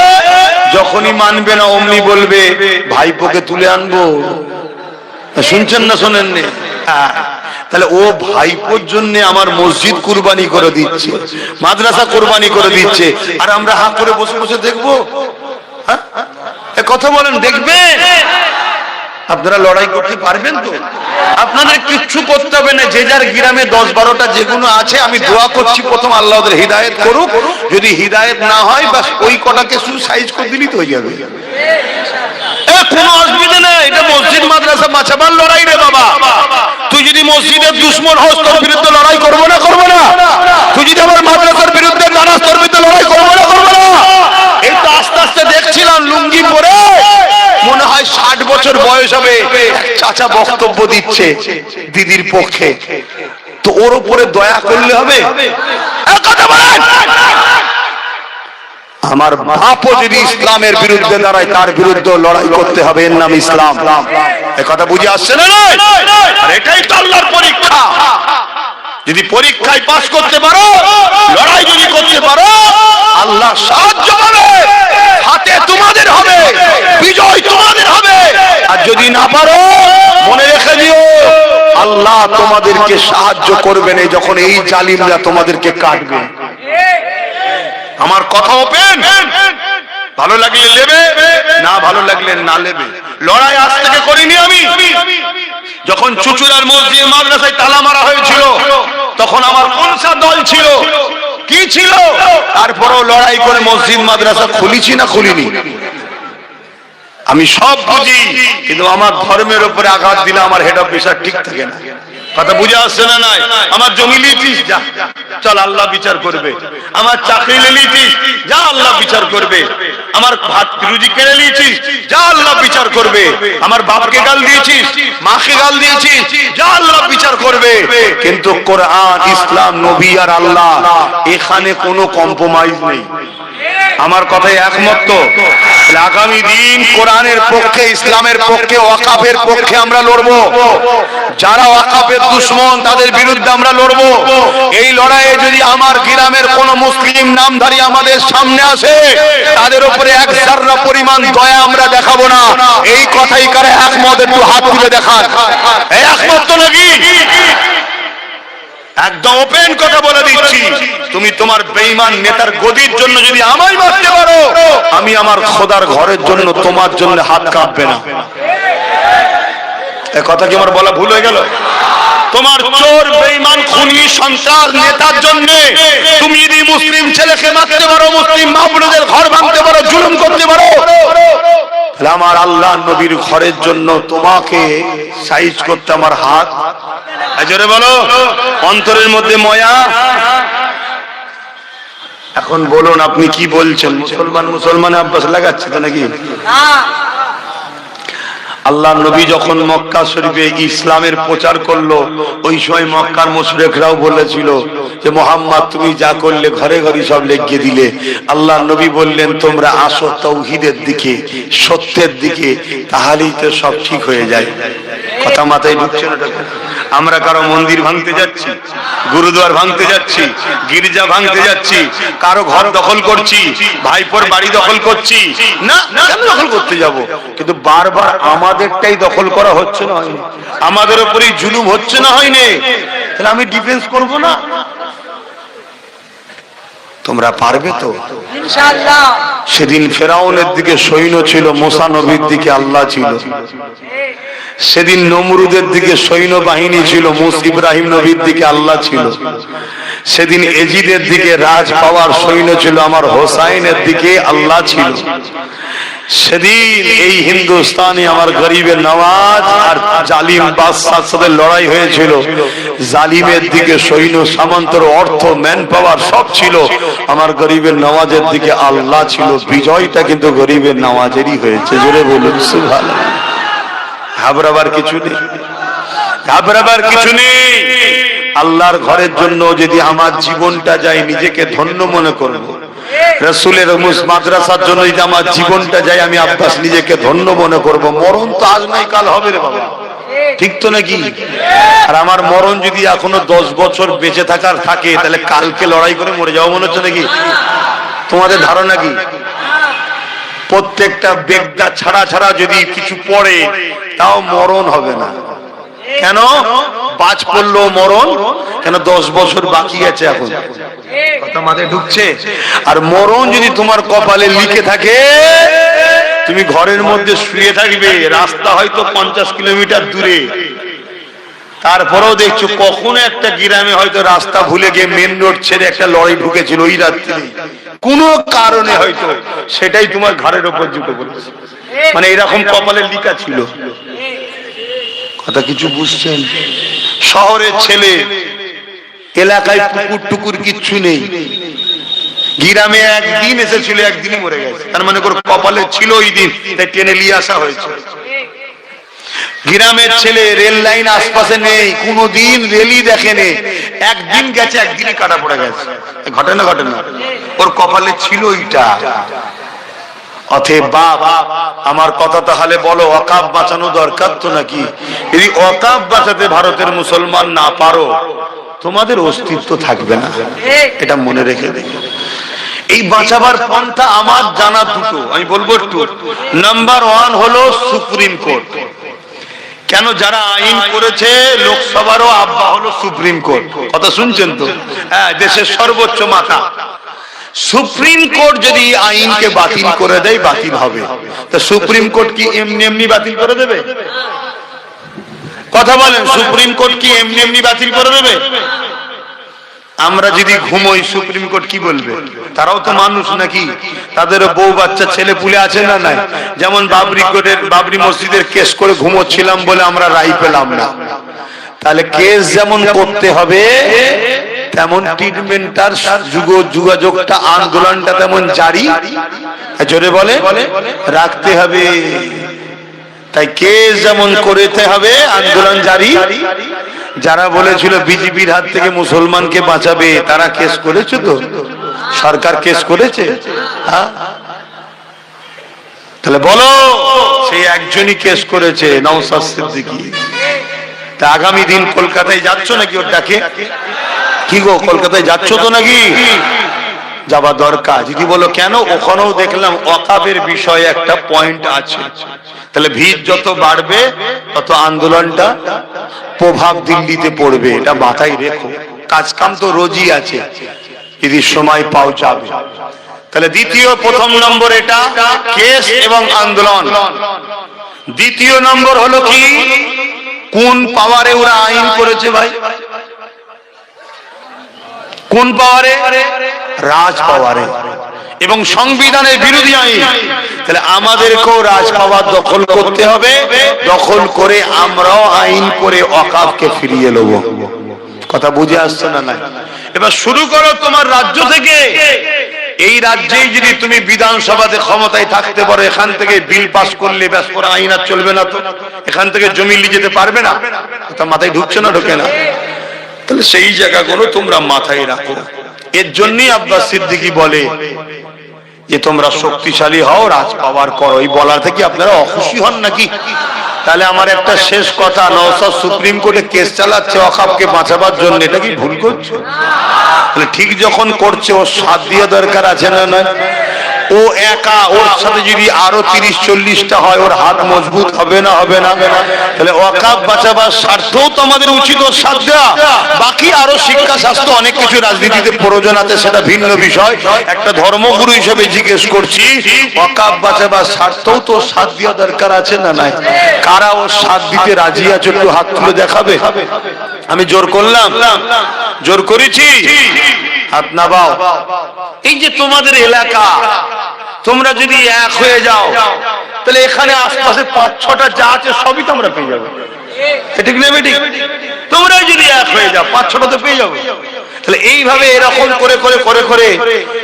যখনই মানবে না অমনি বলবে ভাইপোকে তুলে আনবো। শুনছেন না শোনেননি? তাহলে ও ভাইপোর জন্য আমার মসজিদ কুরবানি করে দিচ্ছে, মাদ্রাসা কুরবানি করে দিচ্ছে, আর আমরা হাত করে বসে বসে দেখবো? কথা বলেন, দেখবেন? আপনারা লড়াই করতে পারবেন তো? আপনাদের কিচ্ছু করতে হবে না। যে যার গ্রামে 10-12টা যেগুলো আছে, আমি দোয়া করছি প্রথম আল্লাহ ওদের হিদায়েত করুক। যদি হিদায়েত না হয়, বাস ওই কটাকে শুধু সাইজ করে দিলেই তো হয়ে যাবে। কোনো অসুবিধা নেই। এটা মসজিদ মাদ্রাসা বাঁচাবার লড়াই রে বাবা। তুই যদি মসজিদের দুশমন হোস, তোর বিরুদ্ধে লড়াই করবো না করবো না? তুই যদি আমার মাদ্রাসার বিরুদ্ধে দাঁড়াস, তোর বিরুদ্ধে লড়াই করবো না করবো না? এই তো আস্তে আস্তে দেখছিলাম লুঙ্গি পরে, মনে হয় 60 বছর বয়স হবে, চাচা বক্তব্য দিচ্ছে দিদির পক্ষে। তো ওর উপরে দয়া করলে হবে? কথা বলেন। আমার বাপও যদি ইসলামের বিরুদ্ধে দাঁড়ায়, তার বিরুদ্ধে লড়াই করতে হবে। এর নাম ইসলাম। কথা বুঝে আসছে না? আর এটাই তো আল্লাহর পরীক্ষা। যদি পরীক্ষায় পাস করতে পারো, লড়াই যদি করতে পারো, আল্লাহ সাহায্য করবে। হাতে তোমাদের হবে, বিজয় তোমাদের হবে। আর যদি না পারো, মনে রেখে দিও আল্লাহ তোমাদেরকে সাহায্য করবেন যখন এই জালিমরা তোমাদেরকে কাটবে। আমার কথা ওপেন। ভালো লাগলে নেবে, না ভালো লাগলে না নেবে। লড়াই আজ থেকে করিনি আমি। যখন চুচুড়ার মসজিদ মাদ্রাসায় তালা মারা হয়েছিল, তখন আমার কোনসা দল ছিল, কি ছিল, তারপরেও লড়াই করে মসজিদ মাদ্রাসা খুলিছি না খুলিনি? আমি সব বুঝি, কিন্তু আমার ধর্মের উপরে আঘাত দিলে আমার হেড অফিসার ঠিক থাকে না। কথা বুঝে আসছে না? নাই। আমার জমি লিয়েছিস, যা, চল আল্লাহ বিচার করবে। আমার চাকরি নিয়েছিস, যা, আল্লাহ বিচার করবে। আমার ভাত রুজি কেড়ে নিয়েছিস, যা, আল্লাহ বিচার করবে। আমার বাপকে গাল দিয়েছিস, মাকে গাল দিয়েছিস, যা, আল্লাহ বিচার করবে। কিন্তু কোরআন, ইসলাম, নবী আর আল্লাহ, এখানে কোনো কম্প্রোমাইজ নেই। আমার কথায় একমত তো? আগামী দিন কোরআনের পক্ষে, ইসলামের পক্ষে, ওয়াকাফের পক্ষে আমরা লড়বো। যারা ওয়াকাফের দুশমন তাদের বিরুদ্ধে আমরা লড়বো। এই লড়াইয়ে যদি আমার গ্রামের কোন মুসলিম নামধারী আমাদের সামনে আসে, তাদের উপরে এক জাররা পরিমাণ দয়া আমরা দেখাবো না। এই কথাই কারে একমত? একটু হাত তুলে দেখান। এই একমত তো নাকি? একদম ওপেন কথা বলে দিচ্ছি, তুমি তোমার বেঈমান নেতার গদির জন্য যদি আমায় মারতে পারো, আমি আমার খোদার ঘরের জন্য তোমার জন্য হাত কাঁপবে না। এই কথা কি আমার বলা ভুল হয়ে গেল? তোমার চোর, বেঈমান, খুনি, সন্ত্রাস নেতার জন্য তুমি যদি মুসলিম ছেলেকে মারতে পারো, মুসলিম মা বোনদের ঘর ভাঙতে পারো, জুলুম করতে পারো, আমার আল্লাহ নবীর ঘরের জন্য তোমাকে সাইজ করতে আমার হাত। জোরে বলো, অন্তরের মধ্যে ময়া। এখন বলুন আপনি কি বলছেন? মুসলমান আব্বাস লাগাচ্ছে তো নাকি? আল্লাহ নবী যখন মক্কা শরীফে ইসলামের প্রচার করলো, ওই সময় মক্কার মুশরিকরাও বলেছিল যে মুহাম্মদ তুমি যা করলে ঘরে ঘরে সব লেগে দিলে। আল্লাহ নবী বললেন তোমরা আসো তাওহীদের দিকে, সত্যের দিকে, তাহলেই তো সব ঠিক হয়ে যায়। কথা মাথায় ঢুকছে না? আমরা কারো মন্দির ভাঙতে যাচ্ছি, গুরুদুয়ার ভাঙতে যাচ্ছি, গির্জা ভাঙতে যাচ্ছি, কারো ঘর দখল করছি, ভাইপোর বাড়ি দখল করছি না, কেন দখল করতে যাব? কিন্তু বারবার আমাদেরটাই দখল করা হচ্ছে না, হয়নি? আমাদের উপরেই জুলুম হচ্ছে না, হয়নি? তাহলে আমি ডিফেন্স করব না? তোমরা পারবে তো ইনশাআল্লাহ? সেদিন ফেরাউনের দিকে সৈন্য ছিল, মুসা নবীর দিকে আল্লাহ ছিল। সেদিন নমরুদের দিকে সৈন্য বাহিনী ছিল, মুসা ইব্রাহিম নবীর দিকে আল্লাহ ছিল। সেদিন এজিদের দিকে রাজ পাওয়ার সৈন্য ছিল, আমার হোসাইনের দিকে আল্লাহ ছিল। সেদিন এই হিন্দুস্তানে আমার গরিবের নওয়াজ আর জালিম বাদশার সাথে লড়াই হয়েছিল। জালিমের দিকে সৈন্য সামন্তর অর্থ, ম্যান পাওয়ার সব ছিল, আমার গরিবের নওয়াজের দিকে আল্লাহ ছিল। বিজয়টা কিন্তু গরিবের নওয়াজেরই হয়েছে। জোরে বলুন সুবহানাল্লাহ। ঘাবড়াবার কিছু নেই, ঘাবড়াবার কিছু নেই। আল্লাহর ঘরের জন্য যদি আমার জীবনটা যায়, নিজেকে ধন্য মনে করব। রাসূলের মাদ্রাসার জন্য যদি আমার জীবনটা যায়, আমি আব্বাস নিজেকে ধন্য মনে করব। মরণ তো আজ নাই কাল হবে রে বাবা, ঠিক তো নাকি? আর আমার মরণ যদি এখনো 10 বছর বেঁচে থাকার থাকে, তাহলে কালকে লড়াই করে মরে যাবো মনে হচ্ছে নাকি? তোমাদের ধারণা কি? প্রত্যেকটা বেগদা ছাড়া ছাড়া যদি কিছু পড়ে, তাও মরণ হবে না। কেন? বাজ পড়লো মরণ কেন? 10 বছর বাকি আছে এখন। কথা মাথায় ঢুকছে? আর মরণ যদি তোমার কপালে লিখে থাকে, তুমি ঘরের মধ্যে শুয়ে থাকবে, রাস্তা হয়তো 50 কিলোমিটার দূরে, তারপরেও দেখছো কখনো একটা গ্রামে হয়তো রাস্তা ভুলে গিয়ে মেন রোড ছেড়ে একটা লরি ঢুকেছিল ওই রাত্রে, কোনো কারণে হয়তো সেটাই তোমার ঘরের উপর জুটে পড়েছে। মানে এরকম কপালে লিখা ছিল। কথা কিছু বুঝছেন? শহরের ছেলে, এলাকায় পুকুর টুকুর কিচ্ছু নেই, গ্রামে একদিন এসেছিল, একদিনই মরে গেছে। তার মানে কপালে ছিল ওই দিন, তাই টেনে নিয়ে আসা হয়েছে। গ্রামের ছেলে, রেল লাইন আশপাশে নেই, কোনদিন রেলই দেখেনি, একদিন গেছে, একদিনই কাটা পড়ে গেছে। ঘটনা ঘটনা ওর কপালে ছিল ওইটা। অতএব বাপ, আমার কথা তাহলে বলো, ওয়াকাফ বাঁচানো দরকার তো নাকি? যদি ওয়াকাফ বাঁচাতে ভারতের মুসলমান না পারো, তোমাদের অস্তিত্ব থাকবে না, এটা মনে রেখে দেখো। এই বাঁচাবার পন্থা আমার জানা দুটো, আমি বলবো একটু। নাম্বার 1 হলো সুপ্রিম কোর্ট। কেন? যারা আইন করেছে লোকসভারও আব্বা হলো সুপ্রিম কোর্ট। কথা শুনছেন তো? হ্যাঁ, দেশের সর্বোচ্চ মাথা। সুপ্রিম কোর্ট যদি আইনকে বাতিল করে দেয়, বাতিল হবে। তো সুপ্রিম কোর্ট কি এমনি এমনি বাতিল করে দেবে? কথা বলেন, সুপ্রিম কোর্ট কি এমনি এমনি বাতিল করে দেবে? আমরা যদি ঘুমোই, সুপ্রিম কোর্ট কি বলবে? তারাও তো মানুষ নাকি? তাদেরও বউ বাচ্চা ছেলে পুলে আছে না নাই? যেমন বাবরি মসজিদের কেস করে ঘুমোচ্ছিলাম বলে আমরা রায় পেলাম না, তাহলে কেস যেমন করতে হবে, তেমন ট্রিটমেন্টটার যোগাযোগটা, আন্দোলনটা তেমন জারি, জোরে বলে রাখতে হবে। তাই কেস যেমন করতে হবে, আন্দোলন জারি যারা বলেছিল বিজেপির হাত থেকে মুসলমানকে বাঁচাবে তারা কেস করেছে তো? সরকার কেস করেছে? হ্যাঁ, তাহলে বলো সেই একজনই কেস করেছে, নওশাদ সিদ্দিকী। তা আগামী দিন কলকাতায় যাচ্ছ নাকি ওর ডাকে? কি গো, কলকাতায় যাচ্ছ তো নাকি? যাওয়া দরকার। যদি বলো কেন, ওখানেও দেখলাম ওয়াকাবের বিষয়ে একটা পয়েন্ট আছে। তাহলে ভিড় যত বাড়বে তত আন্দোলনটা প্রভাব দিল্লিতে পড়বে, এটা মাথায় রেখো। কাজ কাম তো রোজই আছে, যদি সময় পাও যাবে। তাহলে দ্বিতীয়, প্রথম নম্বর এটা কেস এবং আন্দোলন। দ্বিতীয় নম্বর হলো কি, কোন পাওয়ারে ওরা আইন করেছে ভাই? কোন পাওয়ারে? রাজ পাওয়ারে, এবং সংবিধানের বিরোধী আইন। তাহলে আমাদেরকেও রাজ পাওয়ার দখল করতে হবে, দখল করে আমরাও আইন করে ওয়াকাফকে ফিরিয়ে নেব। কথা বুঝে আসছে না? নাই। এবার শুরু করো তোমার রাজ্য থেকে। এই রাজ্যেই যদি তুমি বিধানসভাতে ক্ষমতায় থাকতে পারো, এখান থেকে বিল পাস করলে ব্যাস করে আইন আর চলবে না তো? এখান থেকে জমি নিয়ে যেতে পারবে না? কথা মাথায় ঢুকছে না? ঢোকে না? তাহলে সেই জায়গাগুলো তোমরা মাথায় রাখো। এর জন্যই আব্বাস সিদ্দিকী বলে যে তোমরা শক্তিশালী হও, রাজ পাওয়ার করো। এই বলার থেকে আপনারা অখুশি হন নাকি? তাহলে আমার একটা শেষ কথা, নওশাদ সুপ্রিম কোর্টে কেস চালাচ্ছে ওয়াকাফকে বাঁচাবার জন্য, এটা কি ভুল করছে? তাহলে ঠিক যখন করছে ওর সাথ দিয়ে দরকার আছে না? নয় ও একা, ওর সাথে যদি আরো 30-40টা হয়, ওর হাত মজবুত হবে না? হবে না? তাহলে ওয়াকাফ বাঁচাবার স্বার্থেও তো আমাদের উচিত ওর সাথ দেওয়া। বাকি আরো শিক্ষা, স্বাস্থ্য, অনেক কিছু রাজনীতিতে প্রয়োজন আছে, সেটা ভিন্ন বিষয়। একটা ধর্মগুরু হিসেবে জিজ্ঞেস করছি, ওয়াকাফ বাঁচাবার স্বার্থেও তো সাথ দেওয়া দরকার আছে না? নাই। কারা ওর সাথ দিতে রাজি আছে একটু হাত তুলে দেখাবে। আমি জোর করলাম? জোর করেছি? হাত নামাও। এই যে তোমাদের এলাকা, তোমরা যদি এক হয়ে যাও, তাহলে এখানে আশপাশে 5-6টা যা আছে সবই তোমরা পেয়ে যাবে। ঠিক নেবে? ঠিক। তোমরা যদি এক হয়ে যাও 5-6টা তো পেয়ে যাবে। তাহলে এইভাবে এরকম করে করে করে করে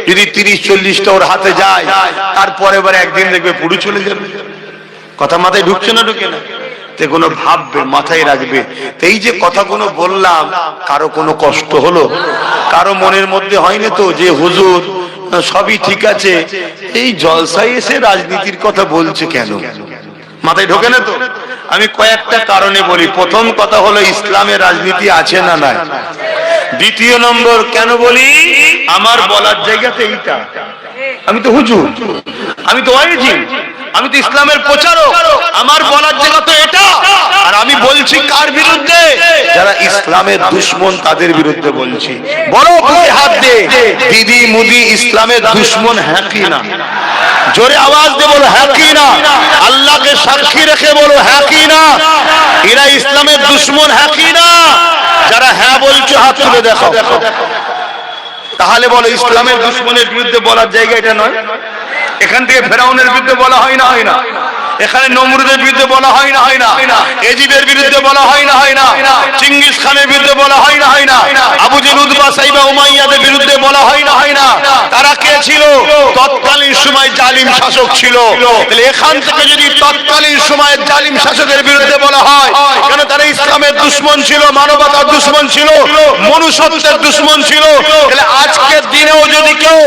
যদি 30-40টা ওর হাতে যায়, তারপরে এবার একদিন দেখবে পুরো চলে যাবে। কথা মাথায় ঢুকছে না? ঢুকে না? কোনো ভাববে, মাথায় রাখবে। এই যে কথাগুলো বললাম, কারো কোনো কষ্ট হলো? কারো মনের মধ্যে হয়নি তো যে হুজুর সবই ঠিক আছে, এই জলসায় এসে রাজনীতির কথা বলছে কেন? মাথায় ঢোকে না তো? আমি কয়েকটা কারণে বলি। প্রথম কথা হলো, ইসলামের রাজনীতি আছে না? নাই। দ্বিতীয় নম্বর কেন বলি, আমার বলার জায়গাতে এইটা। আমি তো হুজুর, আমি তো ওয়াইজি, আমি তো ইসলামের প্রচারক, আমার বলার জায়গা তো এটা। আর আমি বলছি কার বিরুদ্ধে? যারা ইসলামের দুশমন, তাদের বিরুদ্ধে বলছি। বড় বুকে হাত দে, দিদি মুদি ইসলামের দুশমন হ্যাঁ কি না? জোরে আওয়াজ দিয়ে বলো হ্যাঁ কি না? আল্লাহকে সাক্ষী রেখে বলো হ্যাঁ কি না? এরা ইসলামের দুশমন হ্যাঁ কি না? যারা হ্যাঁ বলছো হাত তুলে দেখো। তাহলে বলো ইসলামের দুশমনের বিরুদ্ধে বলার জায়গা এটা নয়? এখান থেকে ফেরাউনের বিরুদ্ধে বলা হয় না? হয় না? এখানে নমরুদের বিরুদ্ধে বলা হয় না? হয় না? এজিদের বিরুদ্ধে বলা হয় না? হয় না? চিঙ্গিস খানের বিরুদ্ধে বলা হয় না? হয় না? আবু জেল, উতবা, সাইবা, উমাইয়াদের বিরুদ্ধে বলা হয় না? হয় না? তারা কে ছিল? তৎকালীন সময় জালিম শাসক ছিল। তাহলে এখান থেকে যদি তৎকালীন সময়ের জালিম শাসকের বিরুদ্ধে বলা হয়, কেন? তারা ইসলামের দুশমন ছিল, মানবতার দুশমন ছিল, মনুষ্যত্বের দুশমন ছিল। তাহলে আজকের দিনেও যদি কেউ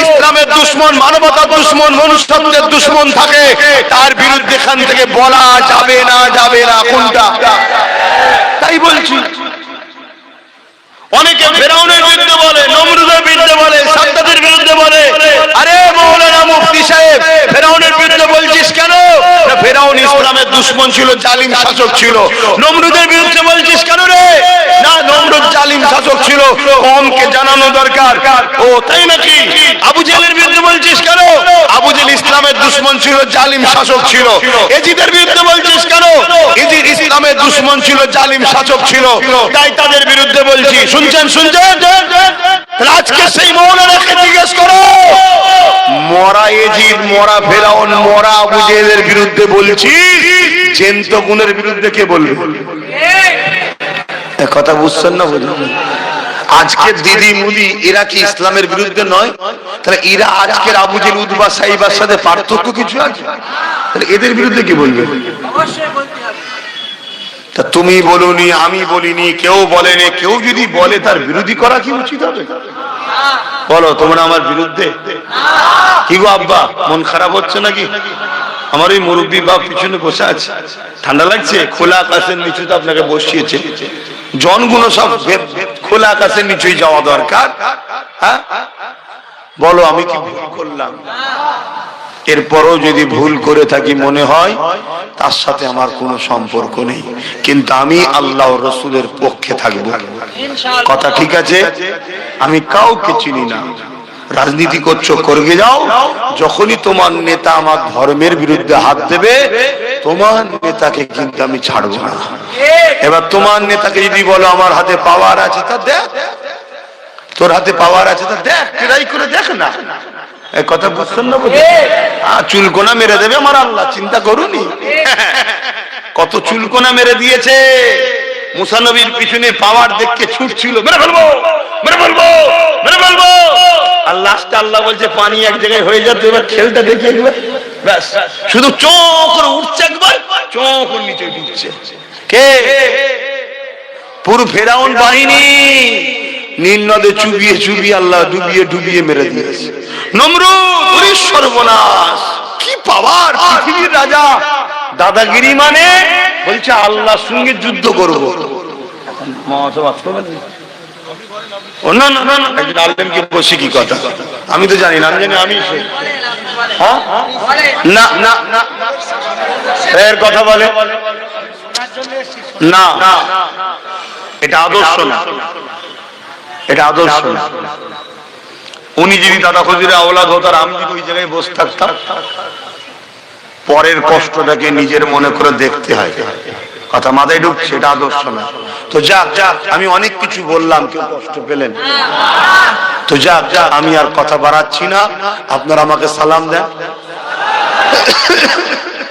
ইসলামের দুশমন, মানবতার দুশমন, মনুষ্যত্বের দুশমন থাকে, তার বিরুদ্ধে এখান থেকে বলা যাবে না? যাবে না? কোনটা? তাই বলছি। অনেকে ফেরাউনের বিরুদ্ধে বলে, নমরুদের বিরুদ্ধে বলে, সাদ্দাতের বিরুদ্ধে বলে। আরে মৌলানা মুফতি সাহেব, ফেরাউনের বিরুদ্ধে বলছিস কেন? ফেরাউন ইসলামের দুশমন ছিল, জালিম শাসক ছিল। নমরুদের বিরুদ্ধে বলছিস কেন রে? না, নমরুদ জালিম শাসক ছিল, কওমকে জানানো দরকার। ও তাই নাকি? আবু জেলের বিরুদ্ধে বলছিস কেন? আবু জেল ইসলামের দুশমন ছিল, জালিম শাসক ছিল। এজিদের বিরুদ্ধে বলছিস কেন? এজিদ ইসলামের দুশমন ছিল, জালিম শাসক ছিল। তাই তাদের বিরুদ্ধে বলছি। শুনছেন? শুনছেন? আজকে সেই মৌলানাকে জিজ্ঞেস করো, মরা এজিদ, মরা ফেরাউন, মরা আবু জেলের বিরুদ্ধে বলছি, জেন্ত গুণের বিরুদ্ধে কে বলবে? কথা বুঝছেন না? বুঝুন। আজকের দিদি মুদি এরা কি ইসলামের বিরুদ্ধে নয়? তাহলে এরা আজকের আবু জেল, উতবা, সাইবার সাথে পার্থক্য কিছু আছে? তাহলে এদের বিরুদ্ধে কি বলবে? তা তুমি বলুনি, আমি বলিনি, কেউ বলেনি, কেউ যদি বলে তার বিরোধী করা কি উচিত হবে? বলো তোমরা আমার বিরুদ্ধে? কি গো আব্বা, মন খারাপ হচ্ছে নাকি? আমার ওই মুরব্বী বাপ পিছনে বসে আছে, ঠান্ডা লাগছে? খোলা আকাশের নিচুতে আপনাকে বসিয়েছে, জনগুলো সব খোলা আকাশের নিচেই যাওয়া দরকার। হ্যাঁ বলো আমি কি ভুল করলাম? এরপরও যদি ভুল করে থাকি মনে হয় তার সাথে আমার কোনো সম্পর্ক নেই, কিন্তু আমি আল্লাহ রসুলের পক্ষে থাকবো। কথা ঠিক আছে? আমি কাউকে চিনি না, রাজনীতি করছো করবে যাও, যখনই তোমার নেতা আমার ধর্মের বিরুদ্ধে হাত দেবে তোমার নেতাকে কিন্তু আমি ছাড়বো না। এবার তোমার নেতাকে যদি বলো আমার হাতে পাওয়ার আছে তা দেখ, তোর হাতে পাওয়ার আছে তা দেখ, ট্রাই করে দেখ না। কথা বুঝছেন না? চুলকোনা মেরে দেবে আমার আল্লাহ, চিন্তা করুনি কত চুলকোনা মেরে দিয়েছে। মুসা নবীর পিছনে পাওয়ার দেখে ছুটছিল, মেরে ফেলবো মেরে ফেলবো মেরে ফেলবো। আর লাস্টে আল্লাহ বলছে পানি এক জায়গায় হয়ে যাচ্ছে, এবার খেলটা দেখি একবার, ব্যাস শুধু চোখ করে উঠছে, একবার চোখ করে নিচে ঢুকছে। কে? পুরো ফেরাউন বাহিনী নীল নদে চুবিয়ে চুবিয়ে আল্লাহ ডুবিয়ে ডুবিয়ে মেরে দিয়েছে। নমরুদ সর্বনাশ, কি পাওয়ার, পৃথিবীর রাজা, দাদাগিরি মানে বলছে আল্লাহর সঙ্গে যুদ্ধ করব। আলেমকে বসে কি কথা? আমি তো জানি না, আমি জানি আমি না না না এর কথা বলে না, এটা আদর্শ না, এটা আদর্শ না। উনি যদি দাদা খুজির আওলাদ হতো আর আমি যদি ওই জায়গায় বসে থাকতাম, পরের কষ্টটাকে নিজের মনে করে দেখতে হয়, কথা মাথায় ঢুকছে, এটা আদর্শ না। তো যাক যাক, আমি অনেক কিছু বললাম, কেউ কষ্ট পেলেন তো যাক যাক, আমি আর কথা বাড়াচ্ছি না, আপনারা আমাকে সালাম দেন।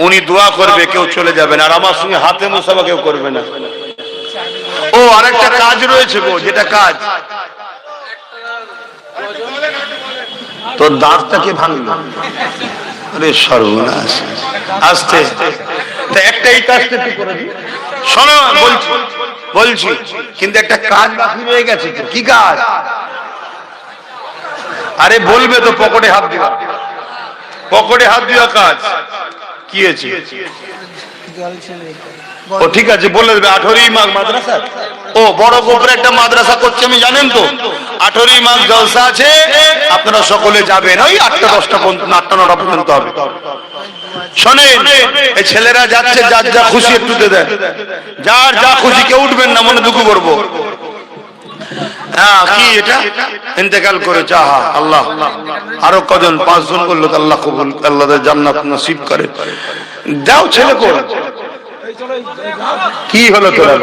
উনি দোয়া করবে, কেউ চলে যাবেন, আর আমার সঙ্গে হাতে মুসাফা কেউ করবে না। ও আরেকটা কাজ রয়েছে গো, যেটা কাজ তোর দাঁতটাকে ভাঙলো, আরে সর্বনাশ, আস্তে একটা এই কাজটা একটু করে দিই। শোনো বলছি বলছি, কিন্তু একটা কাজ বাকি রয়ে গেছে। কি কাজ? আরে বলবে তো, পকেটে হাত দিবা, পকেটে হাত দেওয়া কাজ কি হয়েছে? ও ঠিক আছে বলে দেবে। 18ই মাঘ মাদ্রাসা, ও বড় গোপরে একটা মাদ্রাসা করছে, আমি জানেন তো, 18ই মাঘ জলসা আছে, আপনারা সকলে যাবেন, ওই 8টা 10টা পর্যন্ত, 8টা 9টা পর্যন্ত হবে। শোনেন, এই ছেলেরা যাচ্ছে, যার যা খুশি একটু দিয়ে দেন, যার যা খুশি, কেউ উঠবেন না, মনে দুঃখ করবো। হ্যাঁ কি এটা ইন্তেকাল করেছে, আহা আল্লাহ, আরো কজন 5 জন করলো, আল্লাহ কবুল, আল্লাহ জান্নাত নসিব করে দাও। ছেলে করে কি হলো তোরা?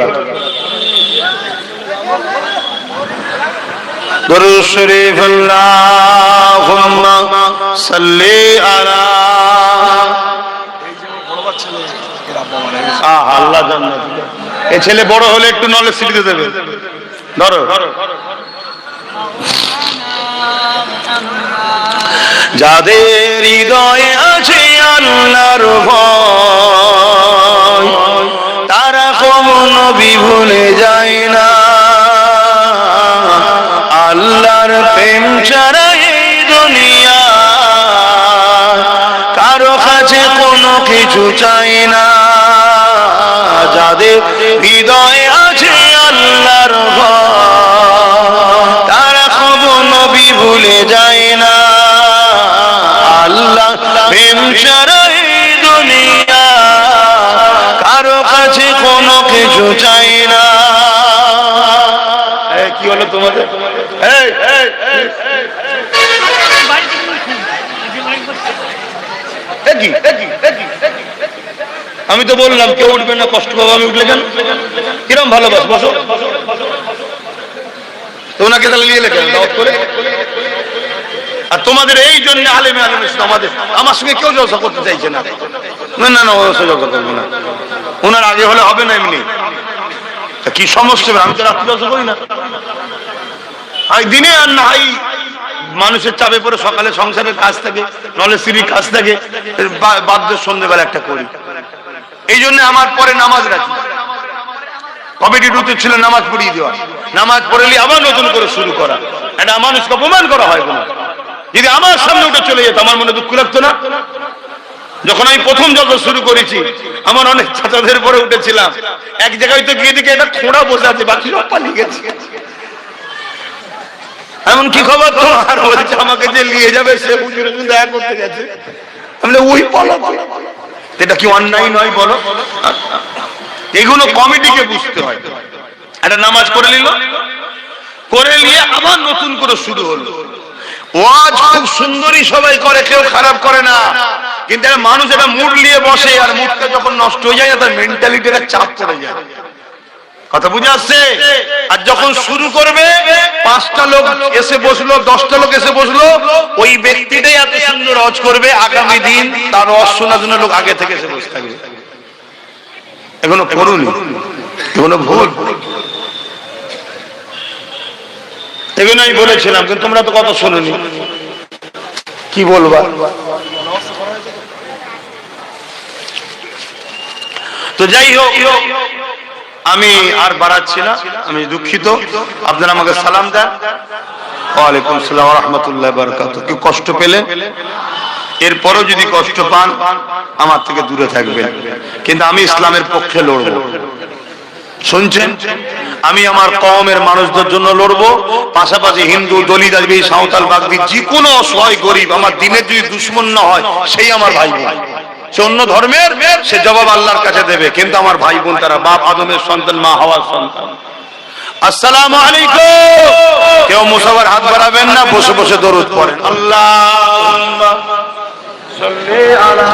দরুদ শরীফ আল্লাহুম্মা সাল্লি আলা, আল্লাহ জান্নাত। এই ছেলে বড় হলে একটু নলেজ শিখতে দেবে। ধরো যাদের হৃদয়ে আছে আল্লাহর ভয়, তারা কখনো ভুলে যায় না। আল্লাহর প্রেম ছাড়া এই দুনিয়া কারো কাছে কোনো কিছু চাই না। যাদের হৃদয়ে আছে আল্লাহর ভয়, তারা কখনো ভুলে যায় না। আল্লাহ প্রেম ছাড়া এই দুনিয়া কারো কাছে কোনো কিছু চাই না। কি হলো তোমাদের? আমি তো বললাম কেউ উঠবে না, কষ্ট পাবো, আমি উঠলে কেন? কিরম ভালোবাস, বসো। তো ওনাকে তাহলে নিয়ে লেখেন দাওয়াত করে। আর তোমাদের এই জন্য আলেমে আলেমে আমাদের, আমার সঙ্গে কেউ জলসা করতে চাইছে না। না না না, জলসা করবো না, ওনার আগে হলে হবে না। এমনি কি সমস্যা? আমি তো রাত্রি জলসা করি না, দিনে আর না হয় মানুষের চাপে পড়ে সকালে সংসারের কাজ থাকে, নলে স্ত্রীর কাজ থাকে, বাধ্য সন্ধ্যেবেলা একটা করি। এই জন্য আমার পরে নামাজ রাখি, কমিটির উচিত ছিল নামাজ পড়িয়ে দেওয়া, নামাজ পড়েলি আবার নতুন করে শুরু করা। এটা মানুষকে অপমান করা হয় না। যদি আমার সামনে উঠে চলে যেত আমার মনে দুঃখ লাগতো না? যখন আমি প্রথম জলসা শুরু করেছি আমার অনেক ছাত্রদের পরে উঠেছিলাম, এক জায়গায় তো গিয়ে দিকে একটা খোঁড়া বসে আছে, বাকি সব পালিয়ে গেছে। এমন কি খবর তোমার? বলছে আমাকে যে নিয়ে যাবে সে হুজুরের সঙ্গে দেখা করতে গেছে। আমি ওই বলো, এটা কি অন্যায় নয় বলো? এগুলো কমিটিকে বুঝতে হয়। একটা নামাজ পড়ে নিল, করে নিয়ে আবার নতুন করে শুরু হলো। ওয়াজ খুব সুন্দরই সবাই করে, কেউ খারাপ করে না, কিন্তু মানুষ এটা মুড নিয়ে বসে, আর মুডটা যখন নষ্ট হয়ে যায় না তার মেন্টালিটিটা চাপ পড়ে যায়। কথা বুঝে আসছে? আর যখন শুরু করবে 5টা লোক এসে বসলো, 10টা লোক এসে বসলো, ওই ব্যক্তিটাই এত সুন্দর ওয়াজ করবে, আগামী দিন তার ওয়াজ শোনার জন্য লোক আগে থেকে এসে বসে থাকবে। এগুলো করুনি, এগুলো ভুল। এগুলো আমি বলেছিলাম, কিন্তু তোমরা তো কথা শোনোনি, কি বলবা? তো যাই হোক, আমি আর বাড়াচ্ছি না, আমি দুঃখিত। আপনারা আমাকে সালাম দেন। ওয়ালাইকুম আসসালাম ওয়া রাহমাতুল্লাহি ওয়া বারাকাতুহু। কি কষ্ট পেলেন? এরপরও যদি কষ্ট পান আমার থেকে দূরে থাকবেন, কিন্তু আমি ইসলামের পক্ষে লড়বো। শুনছেন? আমি আমার কওমের মানুষদের জন্য লড়বো, পাশাপাশি হিন্দু, দলিত, আজমি, সাঁওতাল, বাগদি, যে কোনো অসহায় গরিব আমার দিনের যদি দুশ্মন না হয় সেই আমার ভাই বোন। সে অন্য ধর্মের, সে জবাব আল্লাহর কাছে দেবে, কিন্তু আমার ভাই বোন তারা বাপ আদমের সন্তান, মা হাওয়ার সন্তান। আসসালামু আলাইকুম। কেউ মুসাফার হাত বাড়াবেন না, বসে বসে দরুদ পড়েন। আল্লাহুম্মা সাল্লি আলা